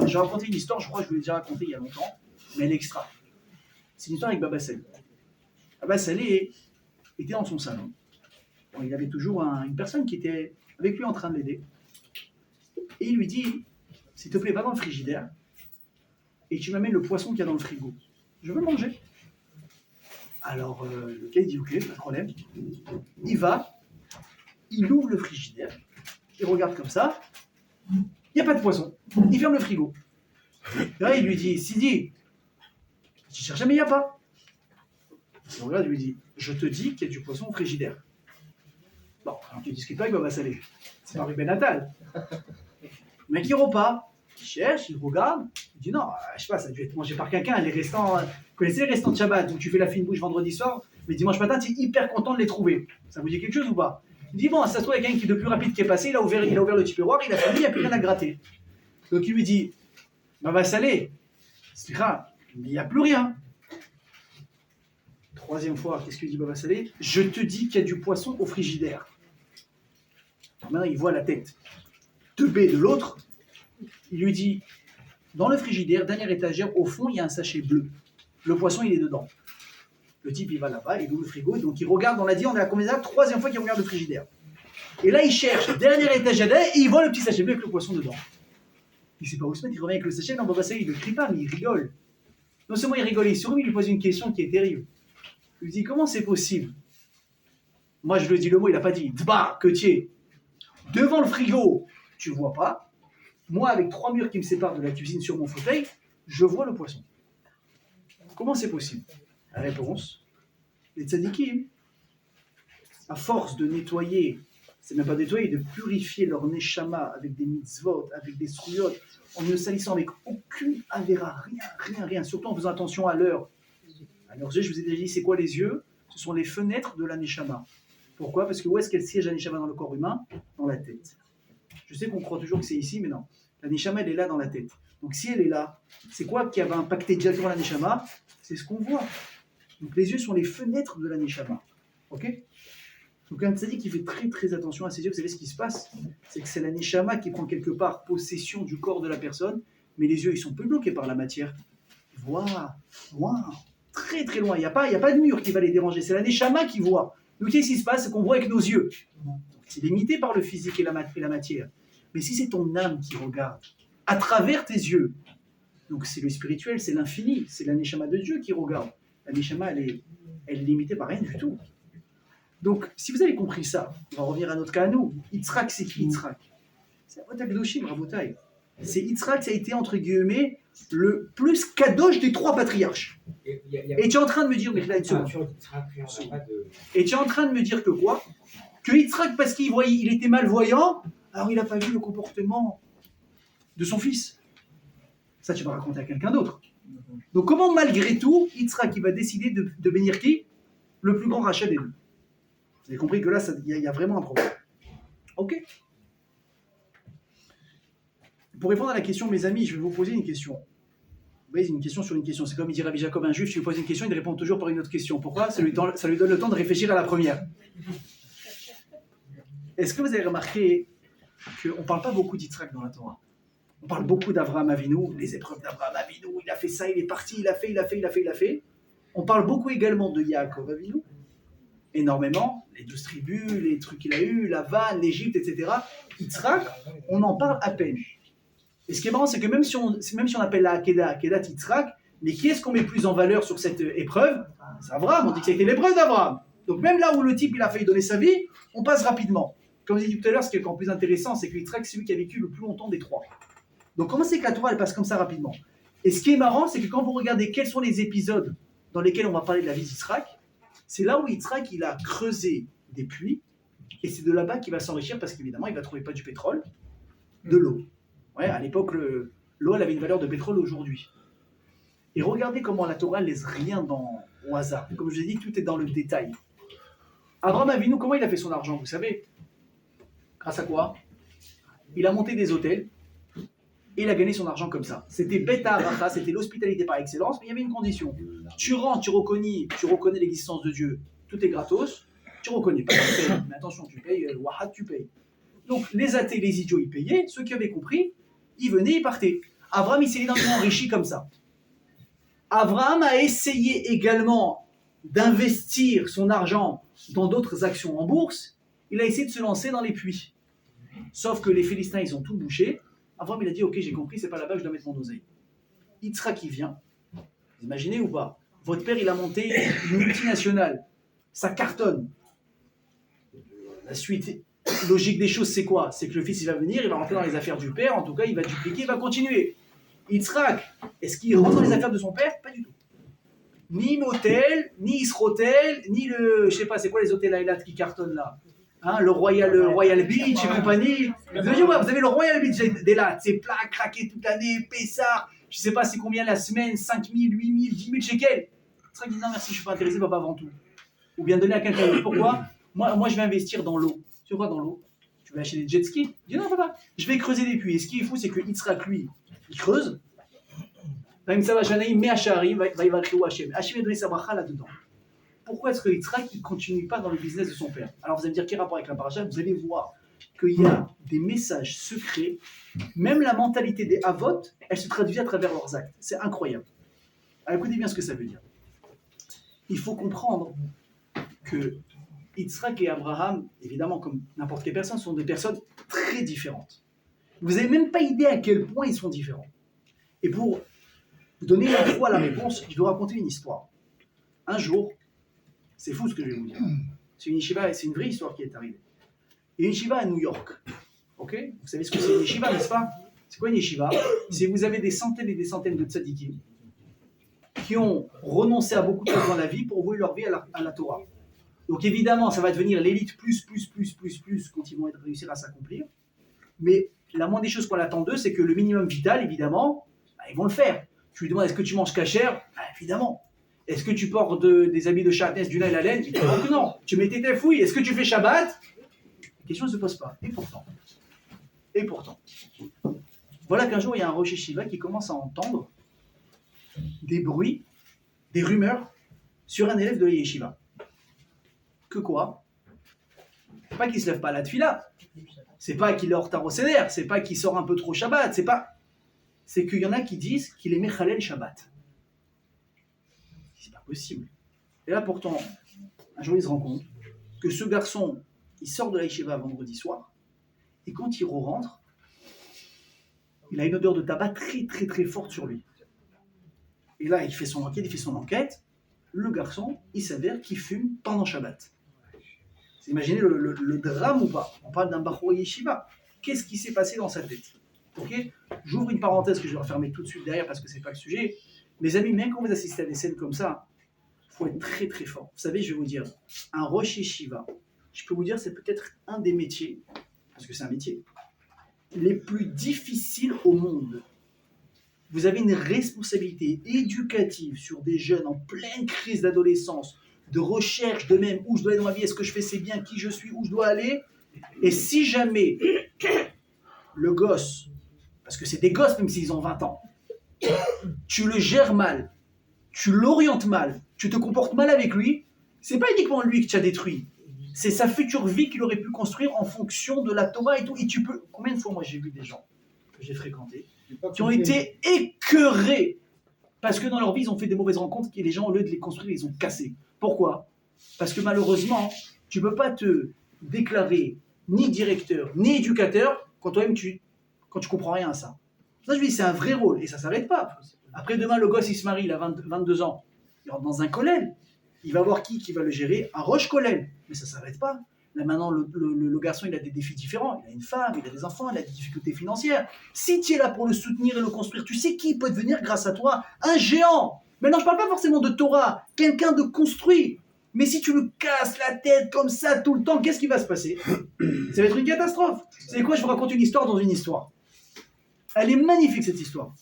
J'ai raconté une histoire, je crois que je vous l'ai déjà racontée il y a longtemps, mais elle est extra. C'est une histoire avec Baba Salé. Baba Salé était dans son salon. Bon, il avait toujours une personne qui était avec lui en train de l'aider. Et il lui dit, s'il te plaît, va dans le frigidaire et tu m'amènes le poisson qu'il y a dans le frigo. Je veux le manger. Alors le gars il dit, ok, pas de problème. Il va, il ouvre le frigidaire, il regarde comme ça, il n'y a pas de poisson. Il ferme le frigo. Et là, il lui dit, Sidi, tu cherches, mais il n'y a pas. Il regarde, il lui dit, je te dis qu'il y a du poisson au frigidaire. Bon, alors tu discutes pas avec Baba Salé. C'est Henri Benatal. Le mec, il repart. Il cherche, il regarde. Il dit non, je sais pas, ça a dû être mangé par quelqu'un. Les restants, vous connaissez les restants de Shabbat où tu fais la fine bouche vendredi soir, mais dimanche matin, tu es hyper content de les trouver. Ça vous dit quelque chose ou pas? Il dit bon, ça se trouve, il y a quelqu'un qui est le plus rapide qui est passé, il a ouvert le tupperware, il a fini, il n'y a plus rien à gratter. Donc il lui dit, Baba Salé, c'est grave, mais il n'y a plus rien. Troisième fois, qu'est-ce qu'il dit Baba Salé? Je te dis qu'il y a du poisson au frigidaire. Maintenant, il voit la tête de B de l'autre. Il lui dit, dans le frigidaire, dernière étagère, au fond, il y a un sachet bleu. Le poisson, il est dedans. Le type, il va là-bas, il ouvre le frigo, et donc il regarde, on l'a dit, on est à combien d'étapes? Troisième fois qu'il regarde le frigidaire. Et là, il cherche, dernière étagère, et il voit le petit sachet bleu avec le poisson dedans. Il ne sait pas où se mettre, il revient avec le sachet, non, Baba Salé, il ne crie pas, mais il rigole. Non seulement il rigole, il sourit, il lui pose une question qui est terrible. Il lui dit, comment c'est possible? Moi, je lui dis le mot, il n'a pas dit, Dba, que tu es. Devant le frigo, tu ne vois pas. Moi, avec 3 murs qui me séparent de la cuisine sur mon fauteuil, je vois le poisson. Comment c'est possible? La réponse, les tzadikim, à force de nettoyer, c'est même pas nettoyer, de purifier leur neshama avec des mitzvot, avec des sruyot, en ne salissant avec aucune avéra, rien, surtout en faisant attention à l'heure. À leurs yeux, je vous ai déjà dit, c'est quoi les yeux? Ce sont les fenêtres de la neshama. Pourquoi? Parce que où est-ce qu'elle siège la neshama dans le corps humain? Dans la tête. Je sais qu'on croit toujours que c'est ici, mais non. La neshama, elle est là dans la tête. Donc si elle est là, c'est quoi qui va impacter directement la neshama? C'est ce qu'on voit. Donc les yeux sont les fenêtres de la neshama. Ok? Donc un tzaddik qui fait très attention à ses yeux, vous savez ce qui se passe? C'est que c'est la neshama qui prend quelque part possession du corps de la personne, mais les yeux, ils sont plus bloqués par la matière. Voilà, loin, très loin. Il n'y a pas de mur qui va les déranger. C'est la neshama qui voit. Donc qu'est-ce qui se passe? C'est qu'on voit avec nos yeux. C'est limité par le physique et la matière. Mais si c'est ton âme qui regarde, à travers tes yeux, donc c'est le spirituel, c'est l'infini, c'est la neshama de Dieu qui regarde. La neshama, elle est limitée par rien du tout. Donc, si vous avez compris ça, on va revenir à notre cas à nous. Yitzhak, c'est qui Yitzhak? C'est Avot HaKadoshim, Rabotai. C'est Yitzhak, ça a été, entre guillemets, le plus kadosh des 3 patriarches. Et tu es en train de me dire, mais là, une seconde. Et tu es en train de me dire que quoi? Que Yitzhak, parce qu'il était malvoyant, alors il n'a pas vu le comportement de son fils. Ça, tu vas raconter à quelqu'un d'autre. Donc, comment, malgré tout, Yitzhak, il va décider de bénir qui? Le plus grand rachat des deux. Vous avez compris que là, il y a vraiment un problème. Ok. Pour répondre à la question, mes amis, je vais vous poser une question. Vous voyez, une question sur une question. C'est comme il dit Rabbi Jacob, un juif, tu lui poses une question, il répond toujours par une autre question. Pourquoi? Ça lui donne le temps de réfléchir à la première. Est-ce que vous avez remarqué qu'on ne parle pas beaucoup d'Yitzhak dans la Torah? On parle beaucoup d'Avraham Avinu, les épreuves d'Avraham Avinu, il a fait ça, il est parti, il a fait. On parle beaucoup également de Yaakov Avinu, énormément, les 12 tribus, les trucs qu'il a eu, la vanne, l'Égypte, etc. Yitzhak, on en parle à peine. Et ce qui est marrant, c'est que même si on appelle la Akedat Yitzhak, mais qui est-ce qu'on met plus en valeur sur cette épreuve? C'est Avraham, on dit que c'était l'épreuve d'Avraham. Donc même là où le type il a failli donner sa vie, on passe rapidement. Comme je l'ai dit tout à l'heure, ce qui est encore plus intéressant, c'est que Yitzhak, c'est celui qui a vécu le plus longtemps des 3. Donc comment c'est que la Torah, elle passe comme ça rapidement? Et ce qui est marrant, c'est que quand vous regardez quels sont les épisodes dans lesquels on va parler de la vie d'Yitzhak, c'est là où Yitzhak, il a creusé des puits, et c'est de là-bas qu'il va s'enrichir, parce qu'évidemment, il va trouver pas du pétrole, de l'eau. Ouais, à l'époque, l'eau, elle avait une valeur de pétrole aujourd'hui. Et regardez comment la Torah ne laisse rien au hasard. Comme je vous ai dit, tout est dans le détail. Abraham Avinu, comment il a fait son argent, vous savez? Grâce à quoi? Il a monté des hôtels, et il a gagné son argent comme ça. C'était Beta Aracha, c'était l'hospitalité par excellence, mais il y avait une condition. Tu rentres, tu reconnais l'existence de Dieu, tout est gratos, tu reconnais pas, tu payes. Mais attention, tu payes, Wahad, tu payes. Donc les athées, les idiots, ils payaient, ceux qui avaient compris, ils venaient, ils partaient. Abraham, il s'est énormément enrichi comme ça. Abraham a essayé également d'investir son argent dans d'autres actions en bourse, il a essayé de se lancer dans les puits. Sauf que les Philistins, ils ont tout bouché. Abraham, il a dit, ok, j'ai compris, c'est pas là-bas que je dois mettre mon oseille. Yitzhak qui vient, vous imaginez ou pas? Votre père, il a monté une multinationale, ça cartonne. La suite logique des choses, c'est quoi? C'est que le fils, il va venir, il va rentrer dans les affaires du père, en tout cas, il va dupliquer, il va continuer. Yitzhak, est-ce qu'il rentre dans les affaires de son père? Pas du tout. ni Motel, ni Israel, ni le, je sais pas, c'est quoi les hôtels à Eilat qui cartonnent là, hein, le Royal Beach et compagnie. Vous avez le Royal Beach d'Eilat, c'est plat, craqué toute l'année, Pessard, je sais pas c'est combien la semaine, 5 000, 8 000, 10 000 shekels. C'est vrai qu'il dit non merci, je suis pas intéressé, papa avant tout. Ou bien donner à quelqu'un d'autre. Pourquoi? Moi je vais investir dans l'eau. Tu vois dans l'eau? Tu vas acheter des jet skis? Je dis non papa, je vais creuser des puits. Et ce qui est fou c'est que Yitzhak lui, il creuse. Hachem donné sa bracha là-dedans. Pourquoi est-ce que Yitzhak ne continue pas dans le business de son père? Alors vous allez me dire quel rapport avec la paracha? Vous allez voir qu'il y a des messages secrets, même la mentalité des Havot, elle se traduit à travers leurs actes. C'est incroyable. Alors écoutez bien ce que ça veut dire. Il faut comprendre que Yitzhak et Abraham, évidemment comme n'importe quelle personne, sont des personnes très différentes. Vous n'avez même pas idée à quel point ils sont différents. Et pour vous donner la fois la réponse, je vais vous raconter une histoire. Un jour, c'est fou ce que je vais vous dire. C'est une yeshiva et c'est une vraie histoire qui est arrivée. Il y a une yeshiva à New York. Ok? Vous savez ce que c'est une yeshiva, n'est-ce pas? C'est quoi une yeshiva? C'est vous avez des centaines et des centaines de tzadikim qui ont renoncé à beaucoup de choses dans la vie pour vouer leur vie à la Torah. Donc évidemment, ça va devenir l'élite plus quand ils vont réussir à s'accomplir. Mais la moindre des choses qu'on attend d'eux, c'est que le minimum vital, évidemment, bah, ils vont le faire. Tu lui demandes est-ce que tu manges cachère? Bah, évidemment. Est-ce que tu portes des habits de chatnès, du lin et la laine? Évidemment que non. Tu mets tes fouilles. Est-ce que tu fais Shabbat? La question ne se pose pas. Et pourtant. Voilà qu'un jour, il y a un Rosh Yeshiva qui commence à entendre des bruits, des rumeurs sur un élève de la yeshiva. Que quoi? Pas qu'il ne se lève pas à la tfila. C'est pas qu'il est en retard au seder. C'est pas qu'il sort un peu trop Shabbat. C'est qu'il y en a qui disent qu'il est Mechalel Shabbat. C'est pas possible. Et là, pourtant, un jour, il se rend compte que ce garçon, il sort de la yeshiva vendredi soir, et quand il rentre, il a une odeur de tabac très forte sur lui. Et là, il fait son enquête. Le garçon, il s'avère qu'il fume pendant Shabbat. Vous imaginez le drame ou pas? On parle d'un Bachor Yeshiva. Qu'est-ce qui s'est passé dans sa tête? Ok? J'ouvre une parenthèse que je vais refermer tout de suite derrière parce que c'est pas le sujet. Mes amis, même quand vous assistez à des scènes comme ça, il faut être très fort. Vous savez, je vais vous dire, un Rosh Yeshiva, je peux vous dire, c'est peut-être un des métiers, parce que c'est un métier, les plus difficiles au monde. Vous avez une responsabilité éducative sur des jeunes en pleine crise d'adolescence, de recherche de même, où je dois aller dans ma vie, est-ce que je fais c'est bien, qui je suis, où je dois aller. Et si jamais le gosse, parce que c'est des gosses même s'ils ont 20 ans, tu le gères mal, tu l'orientes mal, tu te comportes mal avec lui, c'est pas uniquement lui que tu as détruit, c'est sa future vie qu'il aurait pu construire en fonction de la Torah et tout. Et tu peux... Combien de fois moi j'ai vu des gens que j'ai fréquentés qui ont été écœurés parce que dans leur vie ils ont fait des mauvaises rencontres et les gens au lieu de les construire ils ont cassé. Pourquoi? Parce que malheureusement tu peux pas te déclarer ni directeur ni éducateur quand toi-même quand tu comprends rien à ça. Ça je dis c'est un vrai rôle et ça s'arrête pas. Après demain le gosse il se marie, il a 22 ans, il rentre dans un collège, il va voir qui va le gérer, un roche collège, mais ça s'arrête pas. Là maintenant le garçon il a des défis différents, il a une femme, il a des enfants, il a des difficultés financières. Si tu es là pour le soutenir et le construire, tu sais qui peut devenir grâce à toi un géant. Maintenant je parle pas forcément de Torah, quelqu'un de construit. Mais si tu le casses la tête comme ça tout le temps, qu'est-ce qui va se passer? Ça va être une catastrophe. Vous savez quoi, je vous raconte une histoire dans une histoire. Elle est magnifique cette histoire.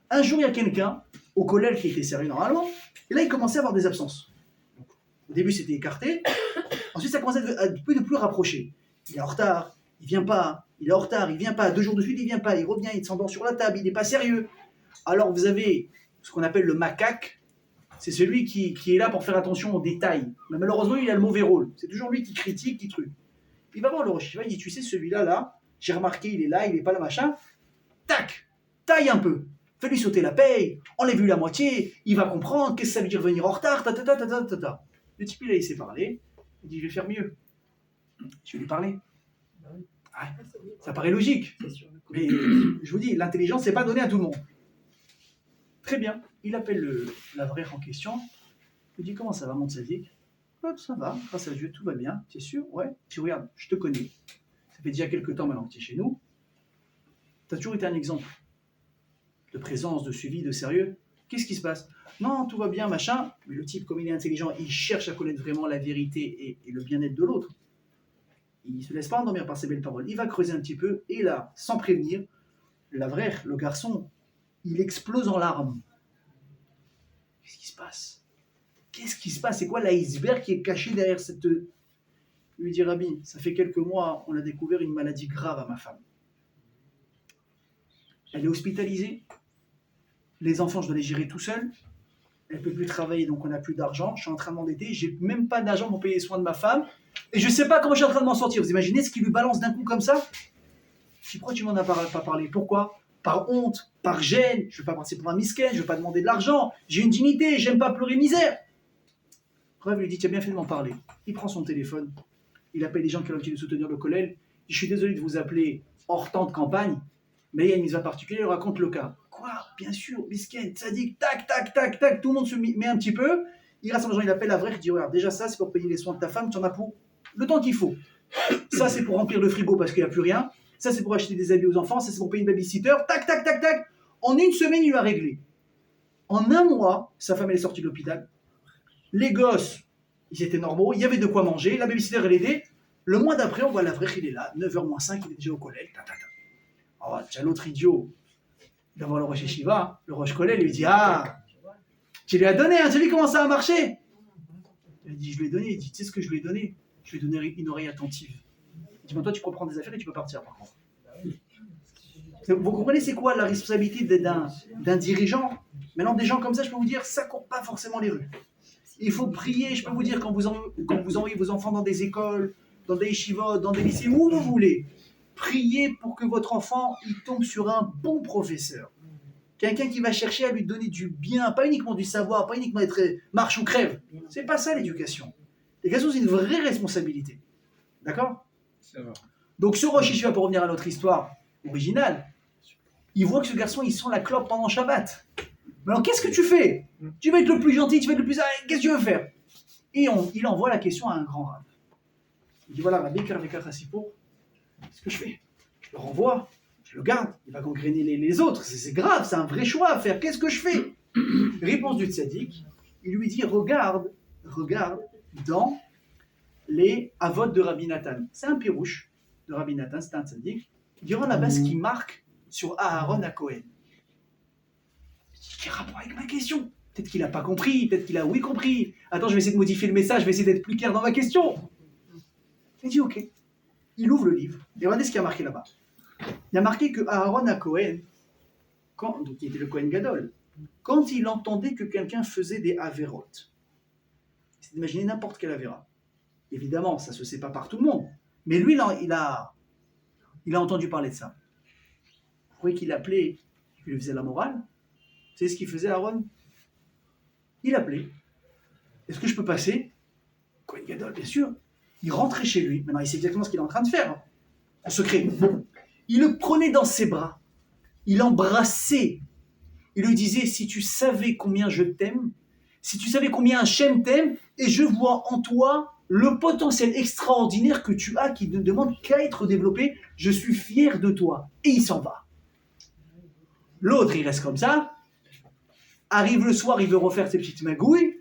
Un jour il y a quelqu'un au collège qui était sérieux normalement, et là il commençait à avoir des absences. Au début c'était écarté, ensuite ça commençait à de plus rapprocher. Il est en retard, il vient pas, il est en retard, il vient pas, 2 jours de suite il vient pas, il revient, il s'endort sur la table, il n'est pas sérieux. Alors vous avez ce qu'on appelle le macaque, c'est celui qui est là pour faire attention aux détails. Mais malheureusement il a le mauvais rôle, c'est toujours lui qui critique, qui truc. Il va voir le Rosh Yeshiva, il dit tu sais celui-là là, j'ai remarqué il est là, il n'est pas là machin, tac, taille un peu. Fais-lui sauter la paye, enlève-lui la moitié, il va comprendre, qu'est-ce que ça veut dire venir en retard, ta. Le type, il a laissé parler, il dit, je vais faire mieux. Je vais lui parler. Ah, ça paraît logique, mais je vous dis, l'intelligence, c'est pas donné à tout le monde. Très bien, il appelle l'avraire en question, il dit, comment ça va, mon tzaddik? Hop, ça va, grâce à Dieu, tout va bien, tu es sûr? Ouais. Tu regarde, je te connais. Ça fait déjà quelques temps maintenant que tu es chez nous. Tu as toujours été un exemple de présence, de suivi, de sérieux. Qu'est-ce qui se passe? Non, tout va bien, machin. Mais le type, comme il est intelligent, il cherche à connaître vraiment la vérité et le bien-être de l'autre. Il ne se laisse pas endormir par ses belles paroles. Il va creuser un petit peu, et là, sans prévenir, la vraie, le garçon, il explose en larmes. Qu'est-ce qui se passe? Qu'est-ce qui se passe? C'est quoi l'iceberg qui est caché derrière cette... Il lui dit, Rabbi, ça fait quelques mois, on a découvert une maladie grave à ma femme. Elle est hospitalisée. Les enfants, je dois les gérer tout seul. Elle ne peut plus travailler, donc on n'a plus d'argent. Je suis en train de m'endetter. J'ai même pas d'argent pour payer les soins de ma femme. Et je ne sais pas comment je suis en train de m'en sortir. Vous imaginez ce qu'il lui balance d'un coup comme ça? Je dis, pourquoi tu m'en as pas parlé? Pourquoi? Par honte, par gêne. Je ne veux pas passer pour un misquin, je ne veux pas demander de l'argent. J'ai une dignité, j'aime pas pleurer misère. Bref, lui dit, tu as bien fait de m'en parler. Il prend son téléphone. Il appelle les gens qui ont l'habitude de soutenir le collège. Je suis désolé de vous appeler hors temps de campagne, mais il y a une mise à particulière, il raconte le cas. Quoi? Bien sûr, miskin, sadique, tac, tac, tac, tac, tout le monde se met un petit peu. Il rassemble les gens, il appelle la vraie, il dit, regarde, déjà ça, c'est pour payer les soins de ta femme, tu en as pour le temps qu'il faut. Ça, c'est pour remplir le frigo parce qu'il n'y a plus rien. Ça, c'est pour acheter des habits aux enfants. Ça, c'est pour payer une babysitter. Tac, tac, tac, tac. En une semaine, il lui a réglé. En un mois, sa femme, elle est sortie de l'hôpital. Les gosses, ils étaient normaux. Il y avait de quoi manger. La babysitter, elle aidait. Le mois d'après, on voit la vraie, il est là. 9h moins 5, il est déjà au collège. Oh, tiens, l'autre idiot. Il va voir le Rosh Yeshiva. Le Rosh Kollel, il lui dit, ah, tu lui as donné, hein, tu as vu comment ça a marché? Il dit, je lui ai donné. Il dit, tu sais ce que je lui ai donné? Je lui ai donné une oreille attentive. Il dit, toi, tu peux prendre des affaires et tu peux partir, par contre. Vous comprenez, c'est quoi la responsabilité d'un dirigeant? Maintenant, des gens comme ça, je peux vous dire, ça ne court pas forcément les rues. Il faut prier, je peux vous dire, quand vous envoyez vos enfants dans des écoles, dans des yeshivot, dans des lycées, où vous voulez, priez pour que votre enfant il tombe sur un bon professeur. Quelqu'un qui va chercher à lui donner du bien, pas uniquement du savoir, pas uniquement être marche ou crève. C'est pas ça l'éducation. L'éducation, c'est une vraie responsabilité. D'accord? Donc ce Rosh Yeshiva, pour revenir à notre histoire originale, il voit que ce garçon, il sent la clope pendant Shabbat. Mais alors qu'est-ce que tu fais? Tu veux être le plus gentil, tu veux être le plus... Qu'est-ce que tu veux faire? Et il envoie la question à un grand rab. Il dit, voilà, Rabbi Karvekar Hassipo, qu'est-ce que je fais? Je le renvoie, je le garde, il va gangréner les autres, c'est grave, c'est un vrai choix à faire, qu'est-ce que je fais? Réponse du tzaddik, il lui dit, regarde dans les Avot de Rabbi Nathan. C'est un pirouche de Rabbi Nathan, c'est un tzaddik. Il y aura là-bas ce qui marque sur Aaron à Cohen. Quel rapport avec ma question? Peut-être qu'il n'a pas compris, peut-être qu'il a oui compris. Attends, je vais essayer de modifier le message, je vais essayer d'être plus clair dans ma question. Il dit ok. Il ouvre le livre et regardez ce qu'il y a marqué là-bas. Il y a marqué que Aaron à Cohen, donc il était le Cohen Gadol, quand il entendait que quelqu'un faisait des avérotes, c'est d'imaginer n'importe quelle avéra. Évidemment, ça ne se sait pas par tout le monde, mais lui, il a entendu parler de ça. Vous croyez qu'il appelait, qu'il lui faisait la morale? Vous savez ce qu'il faisait, Aaron? Il appelait. Est-ce que je peux passer? Cohen Gadol, bien sûr. Il rentrait chez lui. Maintenant, il sait exactement ce qu'il est en train de faire. En secret. Il le prenait dans ses bras. Il l'embrassait. Il lui disait, si tu savais combien je t'aime, si tu savais combien Hachem t'aime, et je vois en toi le potentiel extraordinaire que tu as qui ne demande qu'à être développé, je suis fier de toi. Et il s'en va. L'autre, il reste comme ça. Arrive le soir, il veut refaire ses petites magouilles.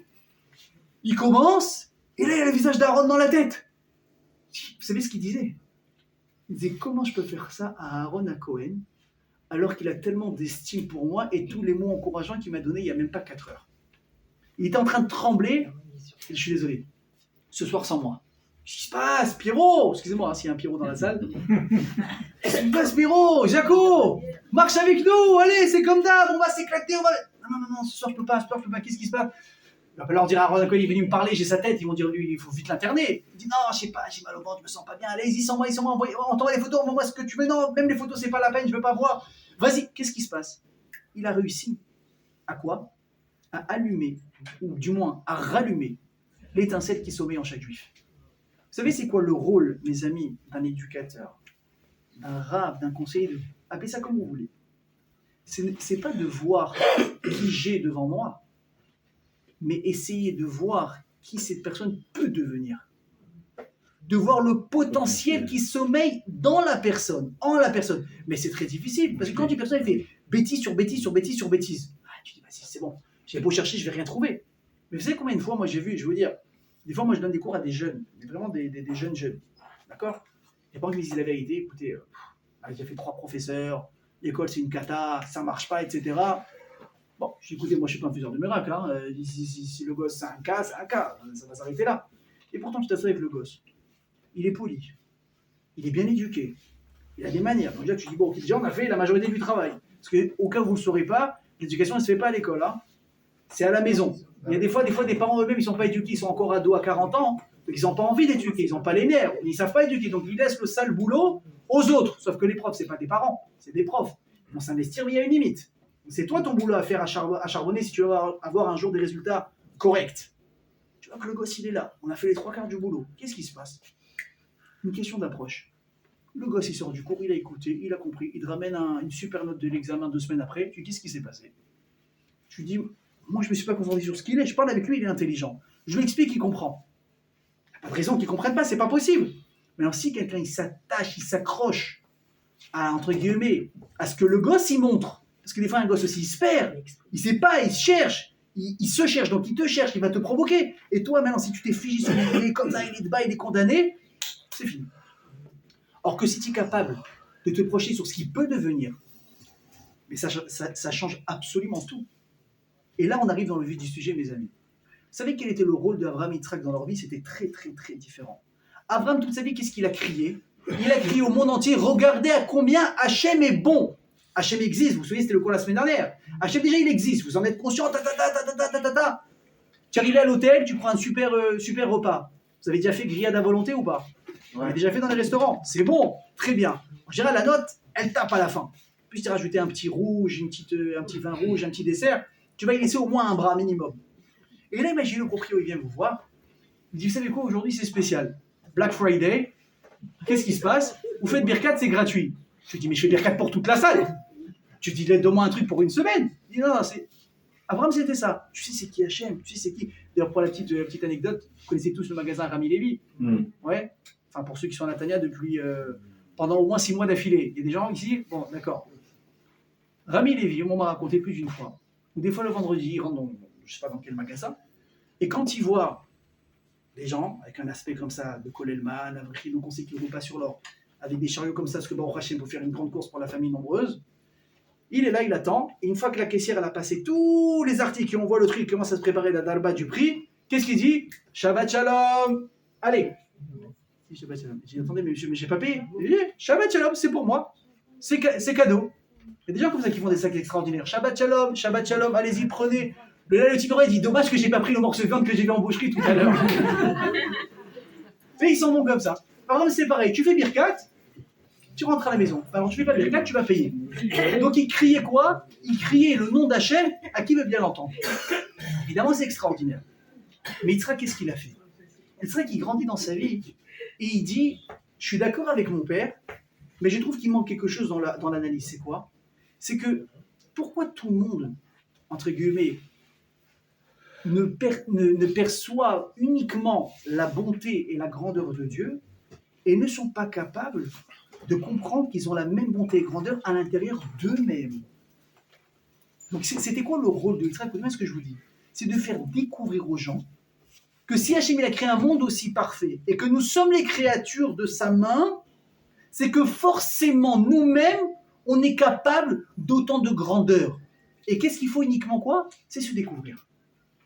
Il commence, et là, il y a le visage d'Aaron dans la tête. Vous savez ce qu'il disait? Il disait, comment je peux faire ça à Aaron à Cohen, alors qu'il a tellement d'estime pour moi et tous les mots encourageants qu'il m'a donnés il n'y a même pas 4 heures. Il était en train de trembler. Je suis désolé. Ce soir sans moi. Qu'est-ce qui se passe, Pierrot? Excusez-moi s'il y a un Pierrot dans la salle. Qu'est-ce qui se passe, Pierrot? Jaco, marche avec nous. Allez, c'est comme d'hab. On va s'éclater. Non, ce soir je peux pas. Qu'est-ce qui se passe? Il va leur dire à Aaron Cohen, il est venu me parler, j'ai sa tête. Ils vont dire, lui, il faut vite l'interner. Il dit, non, je sais pas, j'ai mal au ventre, je me sens pas bien. Allez-y, sans moi, on t'envoie les photos, envoie-moi ce que tu veux. Non, même les photos, c'est pas la peine, je veux pas voir. Vas-y, qu'est-ce qui se passe? Il a réussi. À quoi? À allumer, ou du moins à rallumer, l'étincelle qui sommeille en chaque juif. Vous savez, c'est quoi le rôle, mes amis, d'un éducateur, d'un rave, d'un conseiller, appelez ça comme vous voulez. C'est pas de voir qui j'ai devant moi, mais essayer de voir qui cette personne peut devenir. De voir le potentiel qui sommeille dans la personne, en la personne. Mais c'est très difficile, parce que quand une personne fait bêtise sur bêtise sur bêtise sur bêtise, tu dis, vas-y, c'est bon, J'ai beau chercher, je ne vais rien trouver. Mais vous savez combien de fois, moi, j'ai vu, je vais vous dire, des fois, moi, je donne des cours à des jeunes, mais vraiment des jeunes. D'accord? Il n'y a pas envie de me dire la vérité. Écoutez, j'ai fait 3 professeurs, l'école, c'est une cata, ça ne marche pas, etc. Bon, je dis, écoutez, moi, je ne suis pas un faiseur de miracles. Hein. Si le gosse, c'est un cas, ça va s'arrêter là. Et pourtant, je t'assure avec le gosse. Il est poli, il est bien éduqué, il a des manières. Donc déjà, tu dis, bon, déjà, on a fait la majorité du travail. Parce qu'au cas où vous ne le saurez pas, l'éducation, elle ne se fait pas à l'école. Hein. C'est à la maison. Il y a des fois, des parents eux-mêmes, ils ne sont pas éduqués, ils sont encore ados à 40 ans, donc ils n'ont pas envie d'éduquer, ils n'ont pas les nerfs, ils ne savent pas éduquer, donc ils laissent le sale boulot aux autres. Sauf que les profs, ce n'est pas des parents, c'est des profs. Ils vont s'investir, mais il y a une limite. C'est toi ton boulot à faire à charbonner si tu veux avoir un jour des résultats corrects. Tu vois que le gosse, il est là, on a fait les 3/4 du boulot. Qu'est-ce qui se passe? Une question d'approche. Le gosse, il sort du cours, il a écouté, il a compris, il te ramène une super note de l'examen 2 semaines après. Tu dis, qu'est-ce qui s'est passé? Tu dis, moi, je ne me suis pas concentré sur ce qu'il est, je parle avec lui, il est intelligent. Je lui explique, il comprend. Il n'y a pas de raison qu'il ne comprenne pas, c'est pas possible. Mais alors, si quelqu'un, il s'attache, il s'accroche à, entre guillemets, à ce que le gosse, il montre, parce que des fois, un gosse aussi, il se perd, il ne sait pas, il se cherche, il se cherche, donc il te cherche, il va te provoquer. Et toi, maintenant, si tu t'es figé sur il est comme ça, il est de bas, il est condamné, c'est fini. Or que si tu es capable de te projeter sur ce qu'il peut devenir, mais ça change absolument tout. Et là, on arrive dans le vif du sujet, mes amis. Vous savez quel était le rôle d'Abraham et Yitzhak dans leur vie? C'était très, très, très différent. Abraham, toute sa vie, qu'est-ce qu'il a crié? Il a crié au monde entier, regardez à combien Hachem est bon. Hachem existe, vous vous souvenez, c'était le cours la semaine dernière. Hachem, déjà, il existe, vous en êtes conscient. Tu arrives à l'hôtel, tu prends un super repas. Vous avez déjà fait grillade à volonté ou pas? On l'a déjà fait dans les restaurants. C'est bon, très bien. En général, la note, elle tape à la fin. Puis tu as rajouté un petit rouge, un petit vin rouge, un petit dessert. Tu vas y laisser au moins un bras minimum. Et là, imaginez le proprio, il vient vous voir. Il dit, vous savez quoi, aujourd'hui, c'est spécial. Black Friday. Qu'est-ce qui se passe? Vous faites Birkat, c'est gratuit. Je lui dis, mais je fais Birkat pour toute la salle. Tu dis, donne-moi un truc pour une semaine. Il dit, non, c'est... Abraham, c'était ça. Tu sais, c'est qui Hachem? Tu sais, c'est qui? D'ailleurs, pour la petite anecdote, vous connaissez tous le magasin Rami Lévy. Ouais. Enfin, pour ceux qui sont à Natania depuis pendant au moins 6 mois d'affilée. Il y a des gens ici, bon, d'accord. Rami Lévy, on m'a raconté plus d'une fois. Ou des fois le vendredi, il rentre dans, je ne sais pas dans quel magasin, et quand il voit des gens avec un aspect comme ça, de Kolelman, donc on sait qu'ils ne roulent pas sur l'or, avec des chariots comme ça, parce que Baruch Hashem pour faire une grande course pour la famille nombreuse, il est là, il attend, et une fois que la caissière elle a passé tous les articles, et on voit le truc, il commence à se préparer la darba du prix, qu'est-ce qu'il dit? Shabbat Shalom. Allez. Shabbat Shalom. J'ai dit, attendez, mais monsieur, mais j'ai pas payé. Il dit, Shabbat Shalom, c'est pour moi. C'est cadeau. Il y a des gens comme ça qui font des sacs extraordinaires. Shabbat Shalom, allez-y, prenez. Le petit oreille dit, dommage que j'ai pas pris le morceau de viande que j'ai vu en boucherie tout à l'heure. Mais ils sont bons comme ça. Par exemple, c'est pareil, tu fais Birkat, tu rentres à la maison. Alors tu fais pas Birkat, tu vas payer. Donc il criait quoi? Il criait le nom d'Hachem à qui veut bien l'entendre. Évidemment, c'est extraordinaire. Mais Yitzhak, qu'est-ce qu'il a fait? Yitzhak, il grandit dans sa vie et il dit, je suis d'accord avec mon père, mais je trouve qu'il manque quelque chose dans l'analyse. C'est quoi? C'est que pourquoi tout le monde, entre guillemets, ne perçoit uniquement la bonté et la grandeur de Dieu et ne sont pas capables de comprendre qu'ils ont la même bonté et grandeur à l'intérieur d'eux-mêmes. Donc c'était quoi le rôle de Yitzhak? Écoutez bien ce que je vous dis. C'est de faire découvrir aux gens que si Hachem il a créé un monde aussi parfait et que nous sommes les créatures de sa main, c'est que forcément nous-mêmes, on est capable d'autant de grandeur. Et qu'est-ce qu'il faut uniquement quoi? C'est se découvrir.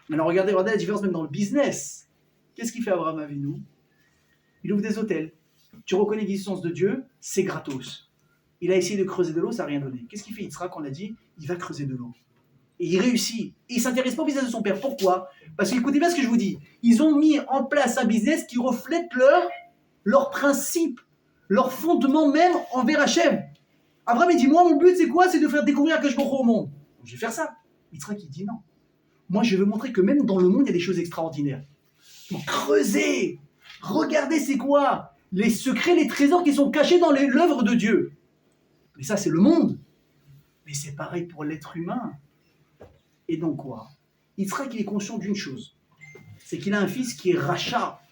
Maintenant regardez la différence même dans le business. Qu'est-ce qu'il fait Abraham Avinu? Il ouvre des hôtels. Tu reconnais l'existence de Dieu, c'est gratos. Il a essayé de creuser de l'eau, ça n'a rien donné. Qu'est-ce qu'il fait Yitzhak? On a dit, il va creuser de l'eau. Et il réussit. Et il ne s'intéresse pas au business de son père. Pourquoi? Parce qu'écoutez bien ce que je vous dis. Ils ont mis en place un business qui reflète leurs principes, leur fondement même envers Hachem. Abraham il dit, moi mon but c'est quoi? C'est de faire découvrir que je comprends au monde. Donc, je vais faire ça. Yitzhak il dit non. Moi je veux montrer que même dans le monde il y a des choses extraordinaires. Donc creusez, regardez c'est quoi les secrets, les trésors qui sont cachés dans l'œuvre de Dieu. Mais ça c'est le monde. Mais c'est pareil pour l'être humain. Et donc quoi? Yitzhak il est conscient d'une chose. C'est qu'il a un fils qui est rachat.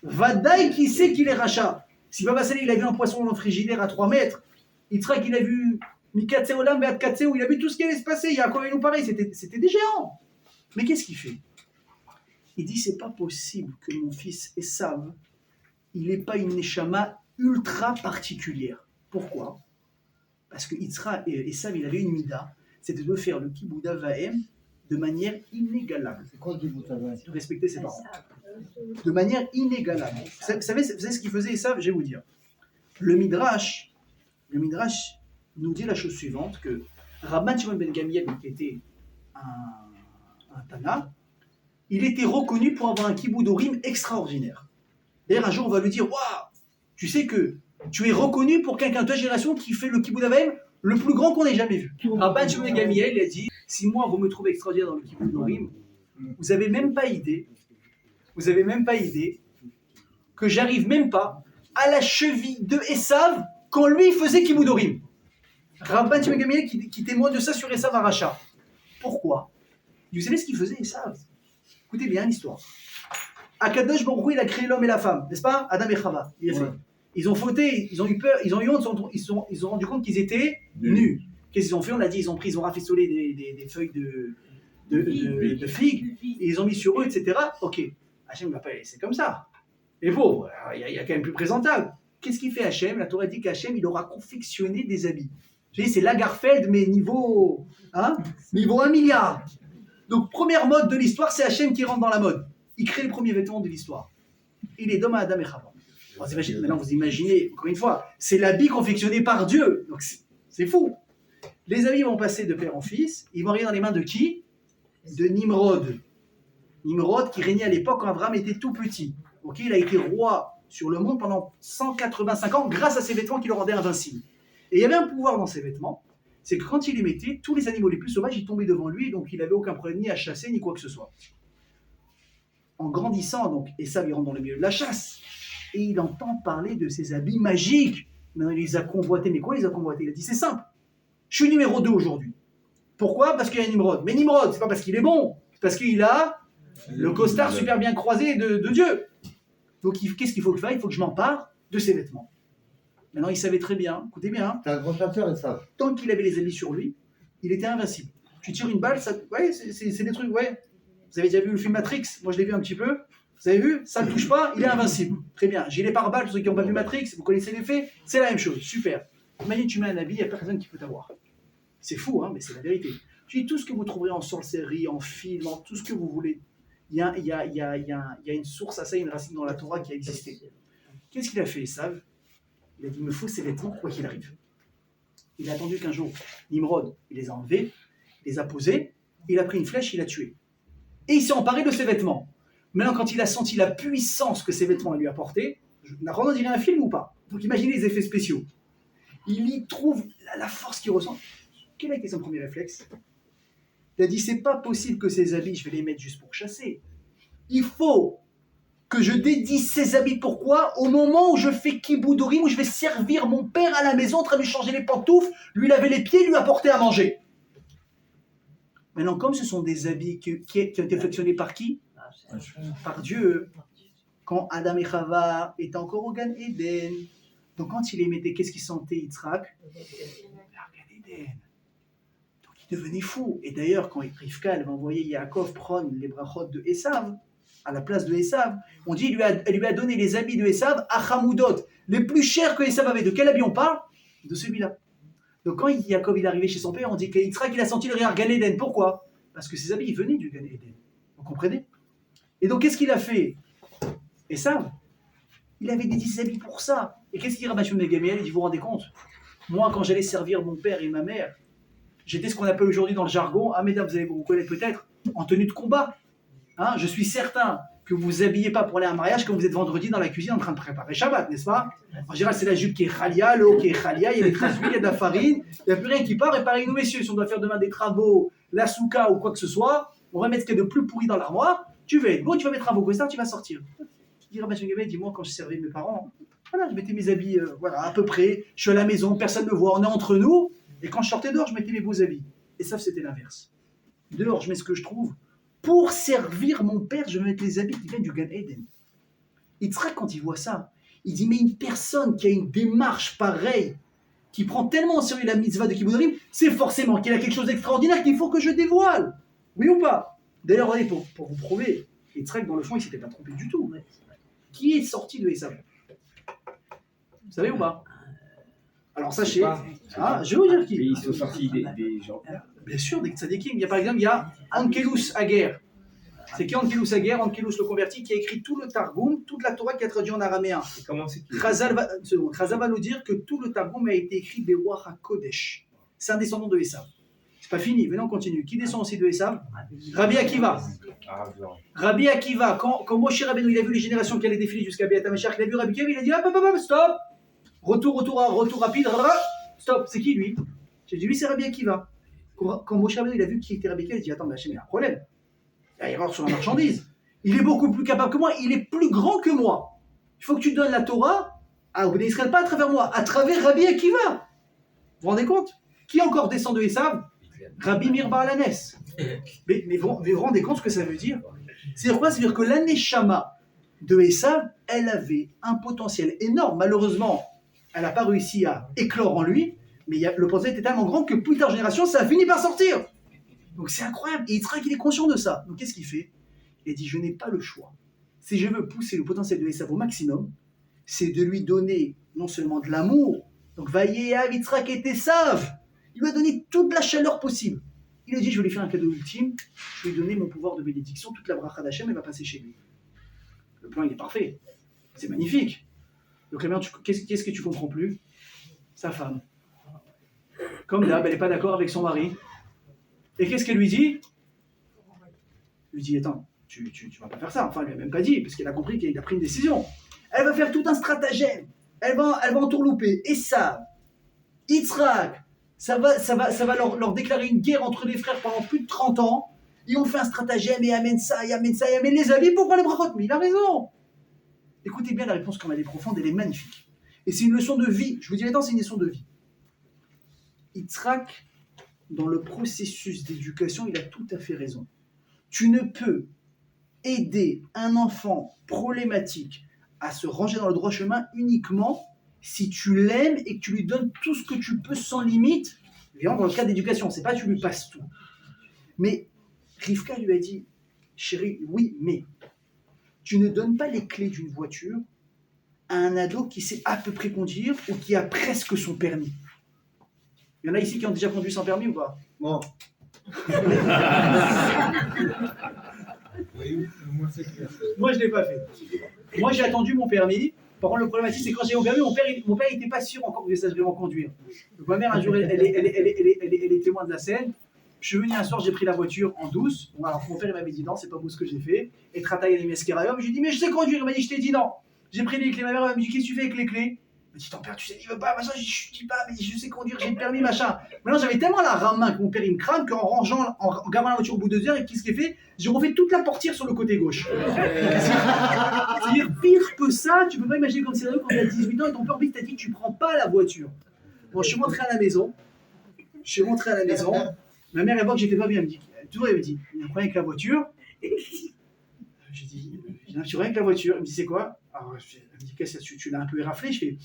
Vadaï qui sait qu'il est rachat. Si Baba Salé il a vu un poisson dans le frigidaire à 3 mètres, Yitzhak il a vu Mikatse Olam Beat Katse où il a vu tout ce qui allait se passer. Il y a encore nous pareil, c'était des géants. Mais qu'est-ce qu'il fait? Il dit, c'est pas possible que mon fils Esav, il n'ait pas une neshama ultra particulière. Pourquoi? Parce que Esav, il avait une mida, c'était de faire le kibbutz avaim de manière inégalable. C'est quoi le kibbutz avaim? De respecter ses parents. De manière inégalable. Vous savez ce qu'il faisait Esav? Je vais vous dire. Le Midrash nous dit la chose suivante, que Rabban Shimon ben Gamiel, qui était un Tana, il était reconnu pour avoir un kibbutz d'Orim extraordinaire. D'ailleurs, un jour, on va lui dire, waouh, tu sais que tu es reconnu pour quelqu'un de ta génération qui fait le kibbutz d'Avaim le plus grand qu'on ait jamais vu. Rabban Shimon ben Gamiel, il a dit, si moi, vous me trouvez extraordinaire dans le kibbutz d'Orim, vous n'avez même pas idée que j'arrive même pas à la cheville de Esav quand lui faisait kibbutz d'Orim. Rabban Shimon ben Gamiel qui témoigne de ça sur Esav Aracha. Pourquoi? Vous savez ce qu'il faisait Esav? Écoutez bien l'histoire. Akadosh Baruch Hu, il a créé l'homme et la femme, n'est-ce pas? Adam et Chava. Ils ont fauté, ils ont eu peur, ils ont eu honte, ils ont rendu compte qu'ils étaient nus. Qu'est-ce qu'ils ont fait? On a dit, ils ont rafistolé des feuilles de figues, et ils ont mis sur eux, etc. Ok, Hachem ne va pas les laisser comme ça. Les pauvres, il y a quand même plus présentable. Qu'est-ce qu'il fait Hachem? La Torah dit qu'Hachem, il aura confectionné des habits. C'est Lagerfeld, mais niveau 1 milliard. Donc, première mode de l'histoire, c'est Hachem qui rentre dans la mode. Il crée les premiers vêtements de l'histoire. Il est d'homme à Adam et Chava. Maintenant, vous imaginez, encore une fois, c'est l'habit confectionné par Dieu. Donc, c'est fou. Les habits vont passer de père en fils. Ils vont arriver dans les mains de qui? De Nimrod. Nimrod qui régnait à l'époque quand Abraham était tout petit. Okay, il a été roi sur le monde pendant 185 ans grâce à ses vêtements qui le rendaient invincible. Et il y avait un pouvoir dans ces vêtements, c'est que quand il les mettait, tous les animaux les plus sauvages, ils tombaient devant lui, donc il n'avait aucun problème ni à chasser, ni quoi que ce soit. En grandissant, donc, Esav il rentre dans le milieu de la chasse, et il entend parler de ces habits magiques. Maintenant, il les a convoités. Mais quoi, il les a convoités? Il a dit, c'est simple, je suis numéro 2 aujourd'hui. Pourquoi? Parce qu'il y a Nimrod. Mais Nimrod, c'est pas parce qu'il est bon, c'est parce qu'il a le costard super bien croisé de Dieu. Donc, qu'est-ce qu'il faut que je fasse? Il faut que je m'empare de ses vêtements. Maintenant, il savait très bien, écoutez bien, T'es un grand chasseur, Esav. tant qu'il avait les habits sur lui, il était invincible. Tu tires une balle, ça, ouais, c'est des trucs, ouais. Vous avez déjà vu le film Matrix? Moi, je l'ai vu un petit peu. Vous avez vu? Ça ne touche pas, il est invincible. Très bien. Gilet pare-balles, pour ceux qui n'ont pas vu Matrix, vous connaissez l'effet? C'est la même chose, super. Imagine, tu mets un habit, il n'y a personne qui peut t'avoir. C'est fou, hein, mais c'est la vérité. Tu dis tout ce que vous trouverez en sorcellerie, en film, en tout ce que vous voulez. Il y a une source à ça, une racine dans la Torah qui a existé. Qu'est-ce qu'il a fait, Esav? Il a dit, il me faut ces vêtements, quoi qu'il arrive. Il a attendu qu'un jour, Nimrod, il les a enlevés, il les a posés, il a pris une flèche, il a tué. Et il s'est emparé de ses vêtements. Maintenant, quand il a senti la puissance que ces vêtements lui apportaient, on dirait un film ou pas? Donc imaginez les effets spéciaux. Il y trouve la force qu'il ressent. Quel a été son premier réflexe? Il a dit, c'est pas possible que ces habits, je vais les mettre juste pour chasser. Il faut que je dédie ces habits. Pourquoi? Au moment où je fais kibbutz d'Orim, où je vais servir mon père à la maison, en train de lui changer les pantoufles, lui laver les pieds, lui apporter à manger. Maintenant, comme ce sont des habits qui ont été réflexionés par qui? Par Dieu. Quand Adam et Chava étaient encore au Gan Eden. Donc quand il les mettait, qu'est-ce qu'il sentait, Yitzhak? Gan Eden. Donc il devenait fou. Et d'ailleurs, quand Rivka va envoyer Yaakov prendre les brachot de Esav, à la place de Esav, on dit elle lui a donné les habits de Esav à Hamoudot, les plus chers que Esav avait. De quel habit on parle? De celui-là. Donc quand Yaakov il est arrivé chez son père, on dit qu'Yitzhak il a senti le rire Gan Eden. Pourquoi? Parce que ses habits ils venaient du Gan Eden. Vous comprenez? Et donc qu'est-ce qu'il a fait? Esav, il avait dédié ses habits pour ça. Et qu'est-ce qu'il dit Rabban Shimon ben Gamiel? Il dit, vous vous rendez compte? Moi, quand j'allais servir mon père et ma mère, j'étais ce qu'on appelle aujourd'hui dans le jargon, mesdames, vous allez vous connaître peut-être, en tenue de combat. Hein, je suis certain que vous vous habillez pas pour aller à un mariage quand vous êtes vendredi dans la cuisine en train de préparer Shabbat, n'est-ce pas? En général, c'est la jupe qui est khalia, le haut qui est khalia, il y a des traces d'huile, il y a de la farine, il n'y a plus rien qui part. Et pareil, nous messieurs, si on doit faire demain des travaux, la souka ou quoi que ce soit, on va mettre ce qu'il y a de plus pourri dans l'armoire, tu vas être beau, tu vas mettre un beau costard, tu vas sortir. Je dis, Rabban Shimon ben Gamiel, dis-moi, quand je servais mes parents, voilà, je mettais mes habits, voilà, à peu près, je suis à la maison, personne ne me voit, on est entre nous, et quand je sortais dehors, je mettais mes beaux habits. Et ça, c'était l'inverse. Dehors, je mets ce que je trouve. Pour servir mon père, je vais mettre les habits qui viennent du Gan Eden. Yitzhak, quand il voit ça, il dit, mais une personne qui a une démarche pareille, qui prend tellement au sérieux la mitzvah de Kibbutz d'Orim, c'est forcément qu'il a quelque chose d'extraordinaire qu'il faut que je dévoile. Oui ou pas? D'ailleurs, regardez, pour vous prouver, Yitzhak, dans le fond, il ne s'était pas trompé du tout. Qui est sorti de Esav? Vous savez ou pas? Alors sachez, je vais vous dire qui. Mais ils sont sortis des gens. Bien sûr, des tzadikim. Il y a par exemple, il y a Ankelus Hager. C'est qui Ankelus Hager? Ankelus le converti qui a écrit tout le Targum, toute la Torah qui a traduit en araméen. Comment c'est qu'il Chazal va nous dire que tout le Targum a été écrit Be'Ruach HaKodesh. C'est un descendant de Esav. C'est pas fini, venez on continue. Qui descend aussi de Esav? Rabbi Akiva. Rabbi Akiva, quand Moshe Rabbeinu il a vu les générations qui allaient défiler jusqu'à Be'at HaMashiach, il a vu Rabbi Akiva, il a dit hop, stop. Retour rapide, stop. C'est qui lui? J'ai dit lui c'est Rabbi Akiva. Quand Moshe Rabbeinu il a vu qui était Rabbi Akiva, il a dit attends, mais Hachem, il y a un problème. Il y a erreur sur la marchandise. Il est beaucoup plus capable que moi, il est plus grand que moi. Il faut que tu donnes la Torah à Bnei Israël, pas à travers moi, à travers Rabbi Akiva. Vous vous rendez compte? Qui encore descend de Esav? Rabbi Meir Bar Alanes. Mais vous vous rendez compte ce que ça veut dire? C'est-à-dire quoi? C'est-à-dire que l'Aneshama de Esav, elle avait un potentiel énorme. Malheureusement, elle n'a pas réussi à éclore en lui, mais le potentiel était tellement grand que plus tard génération, ça a fini par sortir. Donc c'est incroyable. Et Yitzhak, il est conscient de ça. Donc qu'est-ce qu'il fait? Il a dit, je n'ai pas le choix. Si je veux pousser le potentiel de Esav au maximum, c'est de lui donner non seulement de l'amour, donc Vayeav Yitzhak et Esav, il lui a donné toute la chaleur possible. Il a dit, je vais lui faire un cadeau ultime, je vais lui donner mon pouvoir de bénédiction, toute la bracha d'Hachem, elle va passer chez lui. Le plan, il est parfait. C'est magnifique. Donc, qu'est-ce que tu comprends plus? Sa femme. Comme d'hab, elle n'est pas d'accord avec son mari. Et qu'est-ce qu'elle lui dit? Elle lui dit, attends, tu vas pas faire ça. Enfin, elle lui a même pas dit, parce qu'elle a compris qu'il a pris une décision. Elle va faire tout un stratagème. Elle va entourlouper Esav, Yitzhak. Ça va leur déclarer une guerre entre les frères pendant plus de 30 ans. Et on fait un stratagème et amène ça, et amène les amis. Pourquoi les brachot? Mais il a raison. Écoutez bien la réponse comme elle est profonde, elle est magnifique. Et c'est une leçon de vie. Je vous dis maintenant, c'est une leçon de vie. Yitzhak, dans le processus d'éducation, il a tout à fait raison. Tu ne peux aider un enfant problématique à se ranger dans le droit chemin uniquement si tu l'aimes et que tu lui donnes tout ce que tu peux sans limite. Évidemment, dans le cas d'éducation, c'est pas que tu lui passes tout. Mais Rivka lui a dit, chérie, oui, mais tu ne donnes pas les clés d'une voiture à un ado qui sait à peu près conduire ou qui a presque son permis. Il y en a ici qui ont déjà conduit sans permis ou pas? Bon. Moi, je ne l'ai pas fait. Moi, j'ai attendu mon permis. Par contre, le problématique, c'est que quand j'ai eu mon permis, mon père n'était pas sûr encore que je sache vraiment conduire. Donc, ma mère, un jour, elle est témoin de la scène. Je suis venu un soir, j'ai pris la voiture en douce. Bon, alors, mon père, il m'avait dit non, c'est pas beau ce que j'ai fait. Et trataille les mesquerayom. Je lui ai dit, mais je sais conduire. Il m'a dit, je t'ai dit non. J'ai pris les clés. Ma mère m'a dit, qu'est-ce que tu fais avec les clés? Il m'a dit, ton père, tu sais, il veut pas, machin. Je dis pas, mais je sais conduire, j'ai le permis, machin. Maintenant, j'avais tellement la rame que mon père, il me crame qu'en en gardant la voiture au bout de 2 heures, et qu'est-ce qu'il fait? J'ai refait toute la portière sur le côté gauche. C'est-à-dire, pire que ça, tu peux pas imaginer comme c'est quand tu as 18 ans et ton père t'a dit, tu prends pas la voiture. Bon, je suis rentré à la maison. Ma mère, elle voit que j'étais pas bien. Elle me dit, toujours, elle me dit, il y a un problème avec la voiture. J'ai dit, il y a un petit problème avec la voiture. Elle me dit, c'est quoi? Alors, elle me dit, qu'est-ce que tu l'as un peu éraflé? Je fais,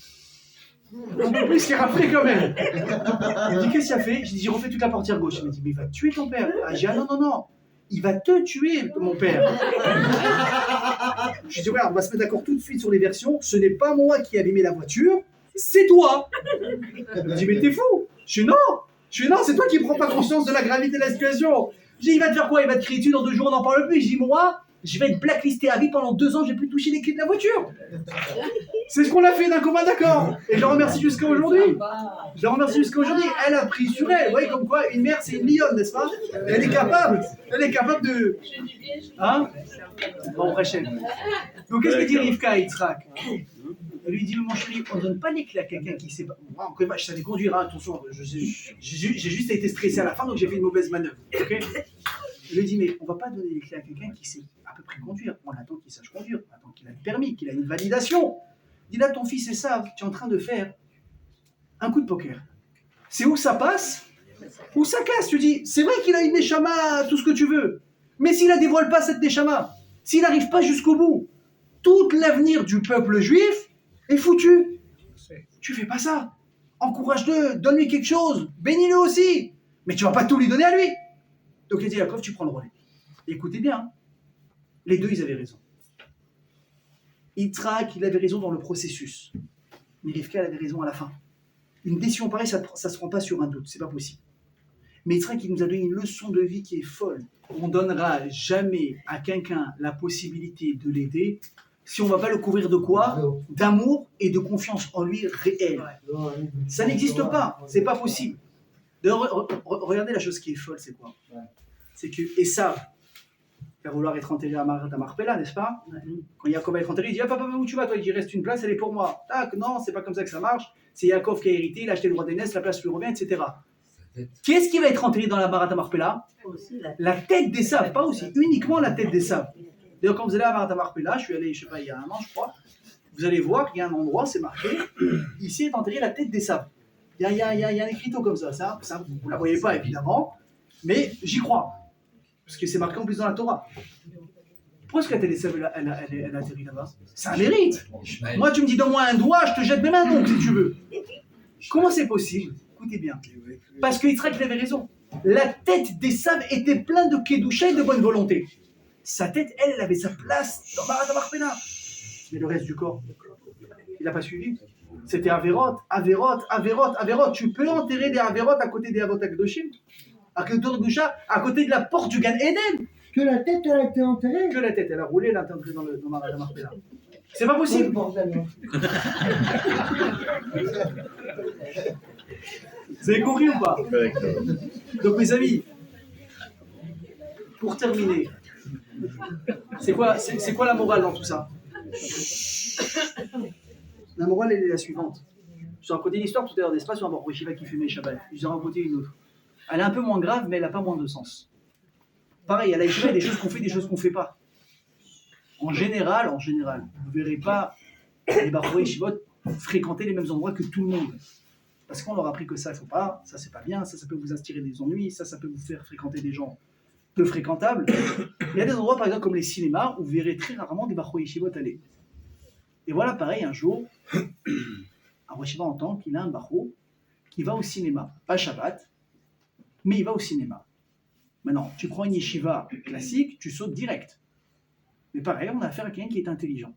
un peu plus qu'éraflé quand même. Elle me dit, qu'est-ce qu'il a fait? J'ai dit, j'ai refait toute la portière gauche. Elle me dit, mais il va tuer ton père. J'ai dit, ah non. Il va te tuer, mon père. Je dis, ouais, on va se mettre d'accord tout de suite sur les versions. Ce n'est pas moi qui ai abîmé la voiture, c'est toi. Elle me dit, mais t'es fou. Je dis, non, c'est toi qui ne prends pas conscience de la gravité de la situation. Je dis, il va te faire quoi? Il va te crier dessus dans 2 jours, on n'en parle plus. Je dis, moi, je vais être blacklisté à vie pendant 2 ans, je ne vais plus toucher les clés de la voiture. C'est ce qu'on a fait d'un commun d'accord. Et je la remercie jusqu'à aujourd'hui. Elle a pris sur elle. Vous voyez, comme quoi, une mère, c'est une lionne, n'est-ce pas? Elle est capable de... Hein? Bon, Rachel. Donc, qu'est-ce que dit Rivka à Yitzhak? Elle lui dit, mon chéri, on ne donne pas les clés à quelqu'un qui sait pas. Moi, encore une fois, je savais conduire, hein, attention, j'ai juste été stressé à la fin, donc j'ai fait une mauvaise manœuvre. Okay. Elle lui dit, mais on ne va pas donner les clés à quelqu'un qui sait à peu près conduire. On attend qu'il sache conduire, on attend qu'il ait le permis, qu'il ait une validation. Dis là, ton fils est ça, tu es en train de faire un coup de poker. C'est où ça passe, où ça casse. Tu dis, c'est vrai qu'il a une neshama, tout ce que tu veux, mais s'il ne dévoile pas cette neshama, s'il n'arrive pas jusqu'au bout, tout l'avenir du peuple juif est foutu. Tu fais pas ça. Encourage-le, donne-lui quelque chose, bénis-le aussi. Mais tu vas pas tout lui donner à lui. Donc il dit, Yaakov, tu prends le relais. Écoutez bien, hein. Les deux, ils avaient raison. Yitzhak, il avait raison dans le processus. Mais Rivka, elle avait raison à la fin. Une décision pareille, ça ne se rend pas sur un doute, c'est pas possible. Mais Yitzhak, il nous a donné une leçon de vie qui est folle. On ne donnera jamais à quelqu'un la possibilité de l'aider si on ne va pas le couvrir de quoi? D'amour et de confiance en lui réel. Ça n'existe pas, c'est pas possible. D'ailleurs, regardez la chose qui est folle, c'est quoi? C'est que Esav va vouloir être enterré à Marpella, n'est-ce pas? Quand Yaakov va être enterré, il dit: ah, papa, où tu vas? Toi, il dit: reste une place, elle est pour moi. Tac, non, c'est pas comme ça que ça marche. C'est Yaakov qui a hérité, il a acheté le roi d'Énès, la place lui revient, etc. Qu'est-ce qui va être enterré dans la Marat Marpella? La tête d'Esav, pas aussi, uniquement la tête d'Esav. D'ailleurs, quand vous allez à Marat Marpella, je suis allé, je sais pas, il y a un an, je crois, vous allez voir qu'il y a un endroit, c'est marqué, ici est enterrée la tête d'Esav. Il y a un écriteau comme ça, vous ne la voyez pas évidemment, mais j'y crois. Parce que c'est marqué en plus dans la Torah. Pourquoi est-ce que la tête d'Esav, elle atterrit là-bas? C'est un mérite. Moi, tu me dis, donne-moi un doigt, je te jette même un ongle si tu veux. Comment c'est possible? Écoutez bien. Parce que Yitzhak avait raison. La tête d'Esav était pleine de kedusha et de bonne volonté. Sa tête, elle avait sa place dans Marat Marpella. Mais le reste du corps, il n'a pas suivi. C'était Averot. Tu peux enterrer des Averot à côté des Avot Akdoshim, à côté de Gdusha, à côté de la porte du Gan Eden. Que la tête, elle a été enterrée. Que la tête, elle a roulé, elle a été enterrée dans Marat Marpella. C'est pas possible. Vous avez compris ou pas? Donc mes amis, pour terminer, c'est quoi la morale dans tout ça? La morale, elle est la suivante. Je vous ai raconté une histoire tout à l'heure, n'est-ce pas, sur un Baruch Yeshiva qui fumait Shabbat. Je vous ai raconté une autre. Elle est un peu moins grave, mais elle n'a pas moins de sens. Pareil, à la Yeshiva, il y a des choses qu'on fait, des choses qu'on ne fait pas. En général, vous ne verrez pas les Baruch Yeshivot fréquenter les mêmes endroits que tout le monde. Parce qu'on leur a appris que ça, il ne faut pas, ça, c'est pas bien, ça peut vous inspirer des ennuis, ça peut vous faire fréquenter des gens peu fréquentables. Il y a des endroits, par exemple, comme les cinémas, où vous verrez très rarement des Baruch Yeshivot aller. Et voilà, pareil, un jour, un Rosh Yeshiva entend qu'il a un Baruch qui va au cinéma. Pas Shabbat, mais il va au cinéma. Maintenant, tu prends une yeshiva classique, tu sautes direct. Mais pareil, on a affaire à quelqu'un qui est intelligent.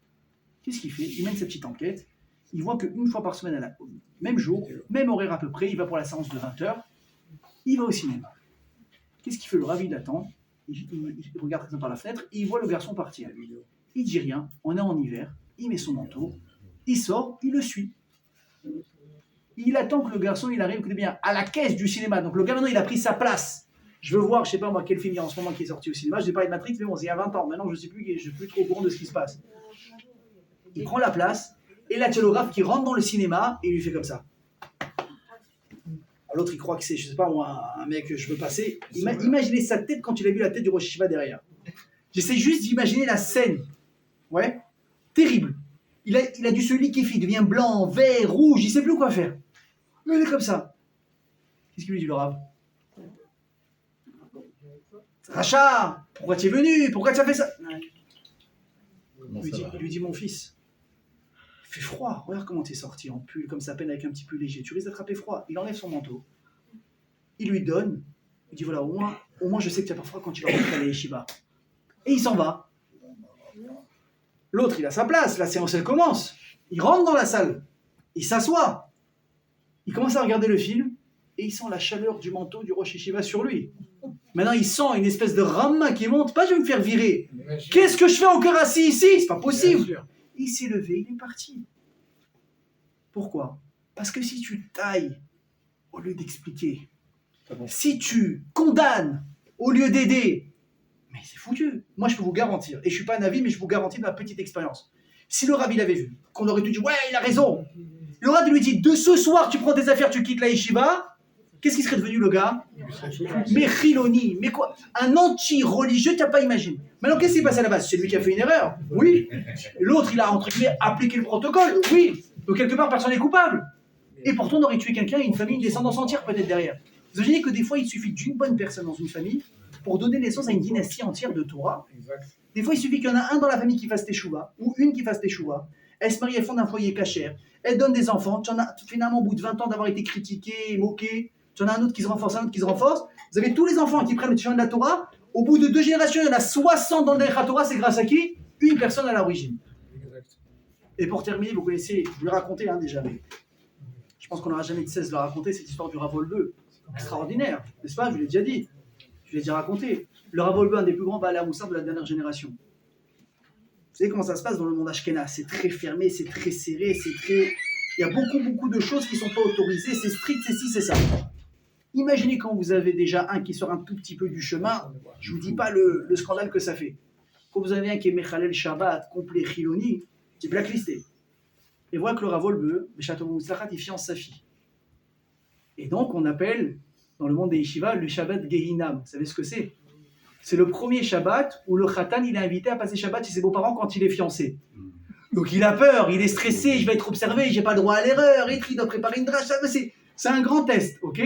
Qu'est-ce qu'il fait? Il mène sa petite enquête. Il voit qu'une fois par semaine, même jour, même horaire à peu près, il va pour la séance de 20h, il va au cinéma. Qu'est-ce qu'il fait? Le ravi, il attend, il regarde par la fenêtre, et il voit le garçon partir. Il dit rien, on est en hiver, il met son manteau, il sort, il le suit. Il attend que le garçon il arrive, écoutez bien, à la caisse du cinéma. Donc le gars maintenant il a pris sa place. Je veux voir, je sais pas moi, quel film il y a en ce moment qui est sorti au cinéma. Je n'ai pas de Matrix, mais bon, c'est il y a 20 ans. Maintenant je ne suis plus trop au courant de ce qui se passe. Il prend la place, et la télographe qui rentre dans le cinéma, et il lui fait comme ça. L'autre il croit que c'est, je sais pas moi, un mec que je veux passer. Imaginez sa tête quand il a vu la tête du Rosh Yeshiva derrière. J'essaie juste d'imaginer la scène. Ouais, terrible. Il a dû se liquéfier, il devient blanc, vert, rouge, il ne sait plus quoi faire. Mais il est comme ça. Qu'est-ce qu'il lui dit le Rav? Racha, pourquoi tu es venu? Pourquoi tu as fait ça? Il lui dit mon fils, il fait froid, regarde comment tu es sorti en pull, comme ça, à peine avec un petit pull léger. Tu risques d'attraper froid. Il enlève son manteau. Il lui donne. Il dit voilà, au moins je sais que tu n'as pas froid quand tu vas rentrer à la yeshiva. Et il s'en va. L'autre, il a sa place, la séance, elle commence. Il rentre dans la salle, il s'assoit. Il commence à regarder le film, et il sent la chaleur du manteau du Rosh Yeshiva sur lui. Maintenant, il sent une espèce de rama qui monte. Pas, je vais me faire virer. Qu'est-ce que je fais encore assis ici? C'est pas possible. Il s'est levé, il est parti. Pourquoi? Parce que si tu tailles, au lieu d'expliquer, si tu condamnes, au lieu d'aider, mais c'est foutu. Moi, je peux vous garantir, et je ne suis pas un avis, mais je vous garantis de ma petite expérience. Si le Rabbi l'avait vu, qu'on aurait dû dire, ouais, il a raison. Le Rabbi lui dit, de ce soir, tu prends tes affaires, tu quittes la yeshiva. Qu'est-ce qui serait devenu le gars? Mais Chiloni, mais quoi? Un anti-religieux, tu n'as pas imaginé. Maintenant, qu'est-ce qui s'est passé à la base? C'est lui qui a fait une erreur? Oui. L'autre, il a, entre guillemets, appliqué le protocole? Oui. Donc, quelque part, personne n'est coupable. Et pourtant, on aurait tué quelqu'un et une famille, une descendance entière peut-être derrière. Vous imaginez que des fois, il suffit d'une bonne personne dans une famille pour donner naissance à une dynastie entière de Torah. Des fois, il suffit qu'il y en a un dans la famille qui fasse teshuva, ou une qui fasse teshuva. Elle se marie, elle fonde un foyer cachère. Elle donne des enfants. Tu en as finalement, au bout de 20 ans d'avoir été critiqué, moqué. Tu en as un autre qui se renforce, un autre qui se renforce. Vous avez tous les enfants qui prennent le chemin de la Torah. Au bout de 2 générations, il y en a 60 dans le Derech Torah, c'est grâce à qui? Une personne à l'origine. Et pour terminer, vous connaissez, je vous l'ai raconté déjà, mais je pense qu'on n'aura jamais de cesse de la raconter, cette histoire du Rav Wolbe. Extraordinaire, n'est-ce pas? Je vous l'ai déjà dit, je l'ai déjà raconté. Le Rav Wolbe, un des plus grands Baalei Moussar de la dernière génération. Vous savez comment ça se passe dans le monde ashkénaze? C'est très fermé, c'est très serré, c'est très... Il y a beaucoup de choses qui ne sont pas autorisées, c'est strict, c'est ci, c'est ça. Imaginez quand vous avez déjà un qui sort un tout petit peu du chemin, je ne vous dis pas le scandale que ça fait. Quand vous avez un qui est Mechalel Shabbat, complet Chiloni, c'est blacklisté. Et voilà que le Rav Wolbe, Beshat Mouslachat, il fiance sa fille. Et donc on appelle, dans le monde des yeshivas, le Shabbat Gehinam. Vous savez ce que c'est? C'est le premier Shabbat où le Khatan il est invité à passer Shabbat chez ses beaux-parents quand il est fiancé. Donc il a peur, il est stressé, je vais être observé, j'ai pas le droit à l'erreur, et il doit préparer une drache, c'est un grand test, ok?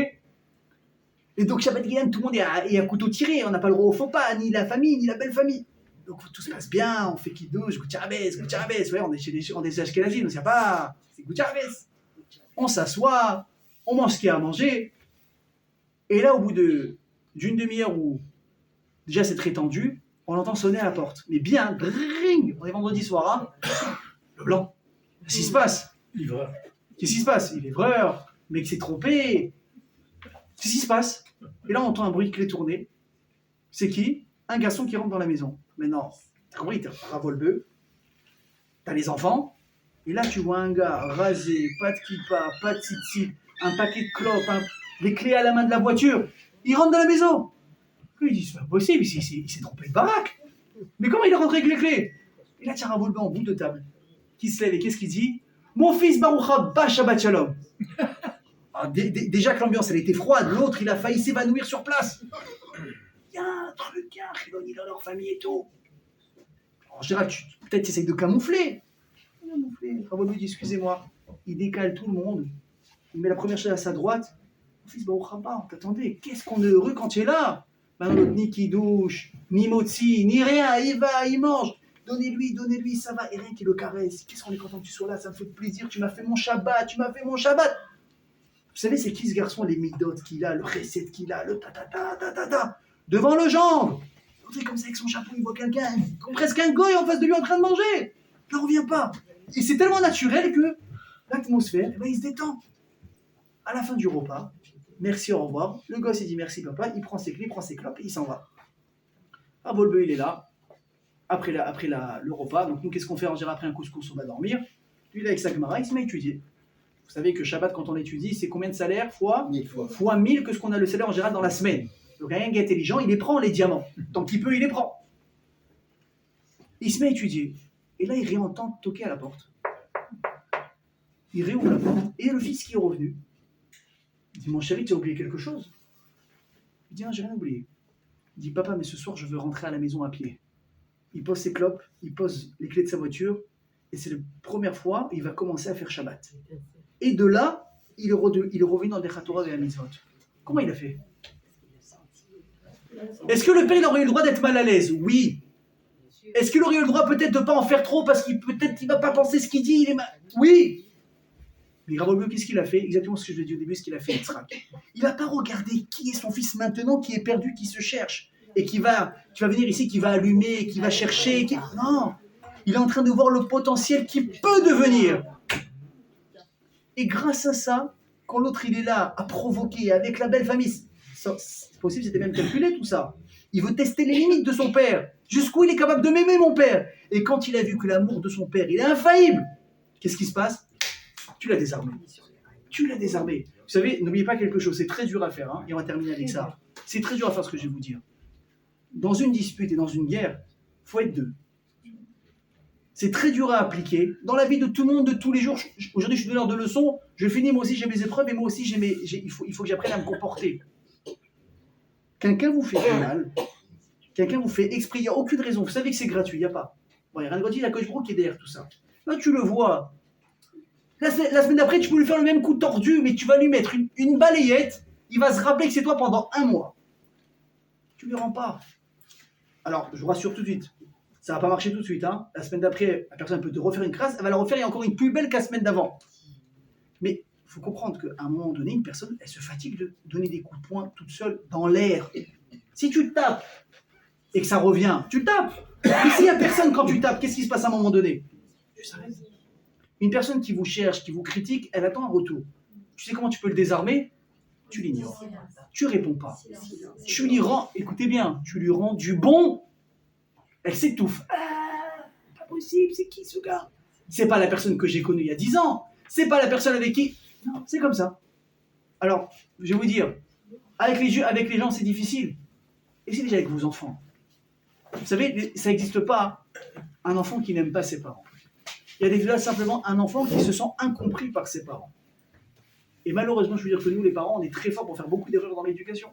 Et donc Shabbat Gehinam, tout le monde est à couteau tiré, on n'a pas le droit au faux pas, ni la famille, ni la belle famille. Donc tout se passe bien, on fait kiddush, Gutcharabes, ouais, on est chez les Ashkenazim, donc il n'y a pas, c'est Gutcharabes. On s'assoit, on mange ce qu'il y a à manger, et là au bout d'une demi-heure où déjà c'est très tendu, on entend sonner à la porte. Mais bien, ring, on est vendredi soir, hein. Le blanc. Qu'est-ce qui se passe? Livreur. Qu'est-ce qui se passe? Il est livreur, le mec s'est trompé. Qu'est-ce qui se passe? Et là on entend un bruit de clé tournée. C'est qui? Un garçon qui rentre dans la maison. Maintenant, t'as compris, t'as Rav Wolbe, t'as les enfants, et là tu vois un gars rasé, pas de kippa, pas de tzitzit, un paquet de clopes, des clés à la main de la voiture. Il rentre dans la maison. Il dit, c'est pas possible, il s'est trompé de baraque. Mais comment il est rentré avec les clés? Et là, tu as Rav Wolbe en bout de table, qui se lève et qu'est-ce qu'il dit? Mon fils Baruch Haba Shabbat Shalom. Déjà que l'ambiance, elle était froide, l'autre, il a failli s'évanouir sur place. Il y a un truc, il y a un chiloni dans leur famille et tout. En général, peut-être tu essayes de camoufler. Rav Wolbe dit, excusez-moi, il décale tout le monde, il met la première chaise à sa droite. Mon fils Baruch Haba, t'attendez, qu'est-ce qu'on est heureux quand tu es là. L'autre, ni qui douche, ni motzi, ni rien, il va, il mange. Donnez-lui, ça va. Et rien qui le caresse. Qu'est-ce qu'on est content que tu sois là, ça me fait plaisir. Tu m'as fait mon Shabbat. Vous savez, c'est qui ce garçon, les midot qu'il a, le recette qu'il a, le ta-ta-ta, devant le genre. Il est comme ça avec son chapeau, il voit quelqu'un, presque un goy en face de lui en train de manger. Il n'en revient pas. Et c'est tellement naturel que l'atmosphère, il se détend. À la fin du repas, merci, au revoir. Le gosse, il dit merci, papa. Il prend ses clés, il prend ses clopes et il s'en va. Rav Wolbe, il est là. Après le repas. Donc, nous, qu'est-ce qu'on fait en général après un couscous? On va dormir. Lui, il est avec sa Gemara, il se met à étudier. Vous savez que Shabbat, quand on étudie, c'est combien de salaires fois 1000 que ce qu'on a le salaire en général dans la semaine. Donc, un gars intelligent, il les prend, les diamants. Tant qu'il peut, il les prend. Il se met à étudier. Et là, il réentend toquer à la porte. Il réouvre la porte. Et il y a le fils qui est revenu. Il dit, mon chéri, tu as oublié quelque chose? Il dit, non, j'ai rien oublié. Il dit, papa, mais ce soir, je veux rentrer à la maison à pied. Il pose ses clopes, il pose les clés de sa voiture, et c'est la première fois il va commencer à faire Shabbat. Et de là, il est revenu dans des Torah et la mitzvot. Comment il a fait? Est-ce que le père il aurait eu le droit d'être mal à l'aise? Oui. Est-ce qu'il aurait eu le droit peut-être de ne pas en faire trop parce qu'il peut-être il ne va pas penser ce qu'il dit? Oui. Mais Rav Wolbe, qu'est-ce qu'il a fait? Exactement ce que je l'ai dit au début, ce qu'il a fait, Yitzhak. Il n'a pas regardé qui est son fils maintenant, qui est perdu, qui se cherche, et qui va venir ici, qui va allumer, qui va chercher. Non, il est en train de voir le potentiel qu'il peut devenir. Et grâce à ça, quand l'autre il est là, à provoquer, avec la belle famille, c'est possible, c'était même calculé tout ça. Il veut tester les limites de son père. Jusqu'où il est capable de m'aimer, mon père. Et quand il a vu que l'amour de son père, il est infaillible, qu'est-ce qui se passe? Tu l'as désarmé. Vous savez, n'oubliez pas quelque chose, c'est très dur à faire, hein, et on va terminer avec ça. C'est très dur à faire ce que je vais vous dire. Dans une dispute et dans une guerre, il faut être deux. C'est très dur à appliquer. Dans la vie de tout le monde, de tous les jours, aujourd'hui je suis donneur de leçons, je finis, moi aussi j'ai mes épreuves, et moi aussi il faut que j'apprenne à me comporter. Quelqu'un vous fait du mal, quelqu'un vous fait exprès, il n'y a aucune raison, vous savez que c'est gratuit, il n'y a pas. Bon, il n'y a rien de gratuit, il y a Coach Bro qui est derrière tout ça. Là tu le vois. La semaine d'après, tu peux lui faire le même coup tordu, mais tu vas lui mettre une balayette, il va se rappeler que c'est toi pendant 1 mois. Tu ne lui rends pas. Alors, je vous rassure tout de suite, ça ne va pas marcher tout de suite. Hein. La semaine d'après, la personne peut te refaire une crasse, elle va la refaire et encore une plus belle que la semaine d'avant. Mais il faut comprendre qu'à un moment donné, une personne, elle se fatigue de donner des coups de poing toute seule dans l'air. Si tu tapes et que ça revient, tu tapes. Et s'il n'y a personne quand tu tapes, qu'est-ce qui se passe à un moment donné? Tu s'arrêtes. Une personne qui vous cherche, qui vous critique, elle attend un retour. Tu sais comment tu peux le désarmer? Tu l'ignores. Tu réponds pas. Tu lui rends, écoutez bien, tu lui rends du bon. Elle s'étouffe. Ah, pas possible, c'est qui ce gars? C'est pas la personne que j'ai connue il y a 10 ans. C'est pas la personne avec qui... Non, c'est comme ça. Alors, je vais vous dire, avec les gens, c'est difficile. Et c'est déjà avec vos enfants. Vous savez, ça n'existe pas un enfant qui n'aime pas ses parents. Il y a des fois simplement un enfant qui se sent incompris par ses parents. Et malheureusement, je veux dire que nous, les parents, on est très forts pour faire beaucoup d'erreurs dans l'éducation.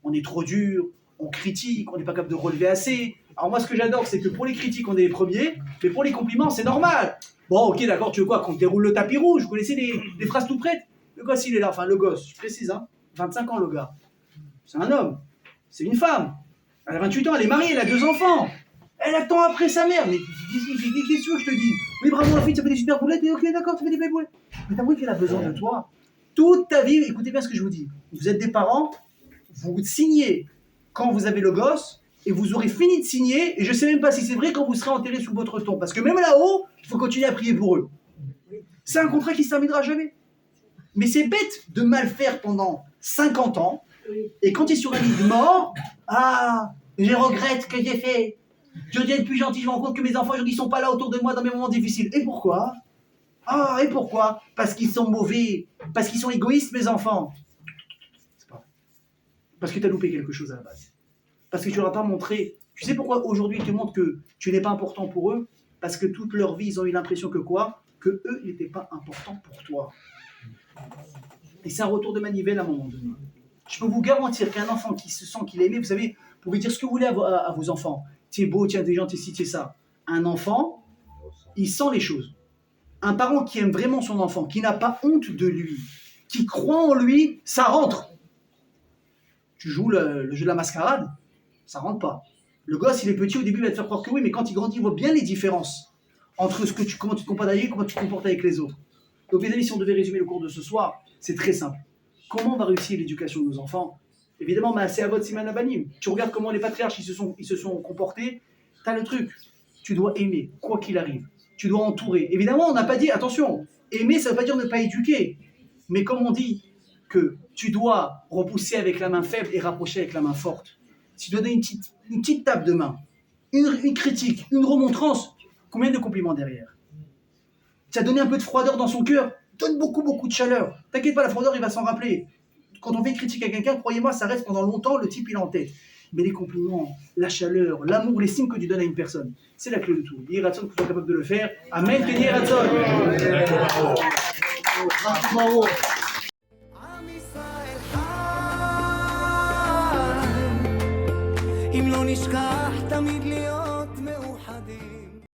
On est trop dur, on critique, on n'est pas capable de relever assez. Alors moi, ce que j'adore, c'est que pour les critiques, on est les premiers, mais pour les compliments, c'est normal. Bon, ok, d'accord, tu veux quoi? Qu'on te déroule le tapis rouge? Vous connaissez les phrases tout prêtes? Le gosse, il est là, enfin le gosse, je précise, hein, 25 ans le gars. C'est un homme, c'est une femme. Elle a 28 ans, elle est mariée, elle a 2 enfants. Elle attend après sa mère. Mais qu'est-ce que je te dis? Oui, bravo, la fille, ça fait des super boulettes. Et ok, d'accord, ça fait des belles boulettes. Mais t'as vu qu'elle a besoin de toi. Toute ta vie, écoutez bien ce que je vous dis. Vous êtes des parents, vous signez quand vous avez le gosse, et vous aurez fini de signer, et je ne sais même pas si c'est vrai quand vous serez enterré sous votre tombe. Parce que même là-haut, il faut continuer à prier pour eux. C'est un contrat qui ne se terminera jamais. Mais c'est bête de mal faire pendant 50 ans, et quand il est sur un lit de mort, ah, je regrette ce que j'ai fait. Je deviens plus gentil, je me rends compte que mes enfants aujourd'hui ne sont pas là autour de moi dans mes moments difficiles. Et pourquoi? Ah, et pourquoi? Parce qu'ils sont mauvais, parce qu'ils sont égoïstes, mes enfants. C'est pas vrai. Parce que tu as loupé quelque chose à la base. Parce que tu leur as pas montré. Tu sais pourquoi aujourd'hui ils te montrent que tu n'es pas important pour eux? Parce que toute leur vie, ils ont eu l'impression que quoi? Que eux n'étaient pas importants pour toi. Et c'est un retour de manivelle à un moment donné. Je peux vous garantir qu'un enfant qui se sent qu'il est aimé, vous savez, vous pouvez dire ce que vous voulez à vos enfants. Tu es beau, tu es intelligent, tu es ci, tu es ça. Un enfant, il sent les choses. Un parent qui aime vraiment son enfant, qui n'a pas honte de lui, qui croit en lui, ça rentre. Tu joues le jeu de la mascarade, ça rentre pas. Le gosse, il est petit, au début, il va te faire croire que oui, mais quand il grandit, il voit bien les différences entre comment tu te comportes avec, comment tu te comportes avec les autres. Donc, mes amis, si on devait résumer le cours de ce soir, c'est très simple. Comment on va réussir l'éducation de nos enfants? Évidemment, c'est à votre Siman Abanim. Tu regardes comment les patriarches ils se sont comportés. Tu as le truc. Tu dois aimer, quoi qu'il arrive. Tu dois entourer. Évidemment, on n'a pas dit, attention, aimer, ça ne veut pas dire ne pas éduquer. Mais comme on dit que tu dois repousser avec la main faible et rapprocher avec la main forte. Si tu dois donner une petite tape de main, une critique, une remontrance, combien de compliments derrière? Tu as donné un peu de froideur dans son cœur, donne beaucoup de chaleur. T'inquiète pas, la froideur, il va s'en rappeler. Quand on fait une critique à quelqu'un, croyez-moi, ça reste pendant longtemps, le type, il est en tête. Mais les compliments, la chaleur, l'amour, l'estime que tu donnes à une personne, c'est la clé de tout. Yeh Ratzon, que tu sois capable de le faire. Amen, que Yeh Ratzon. אם לא נשכח תמיד להיות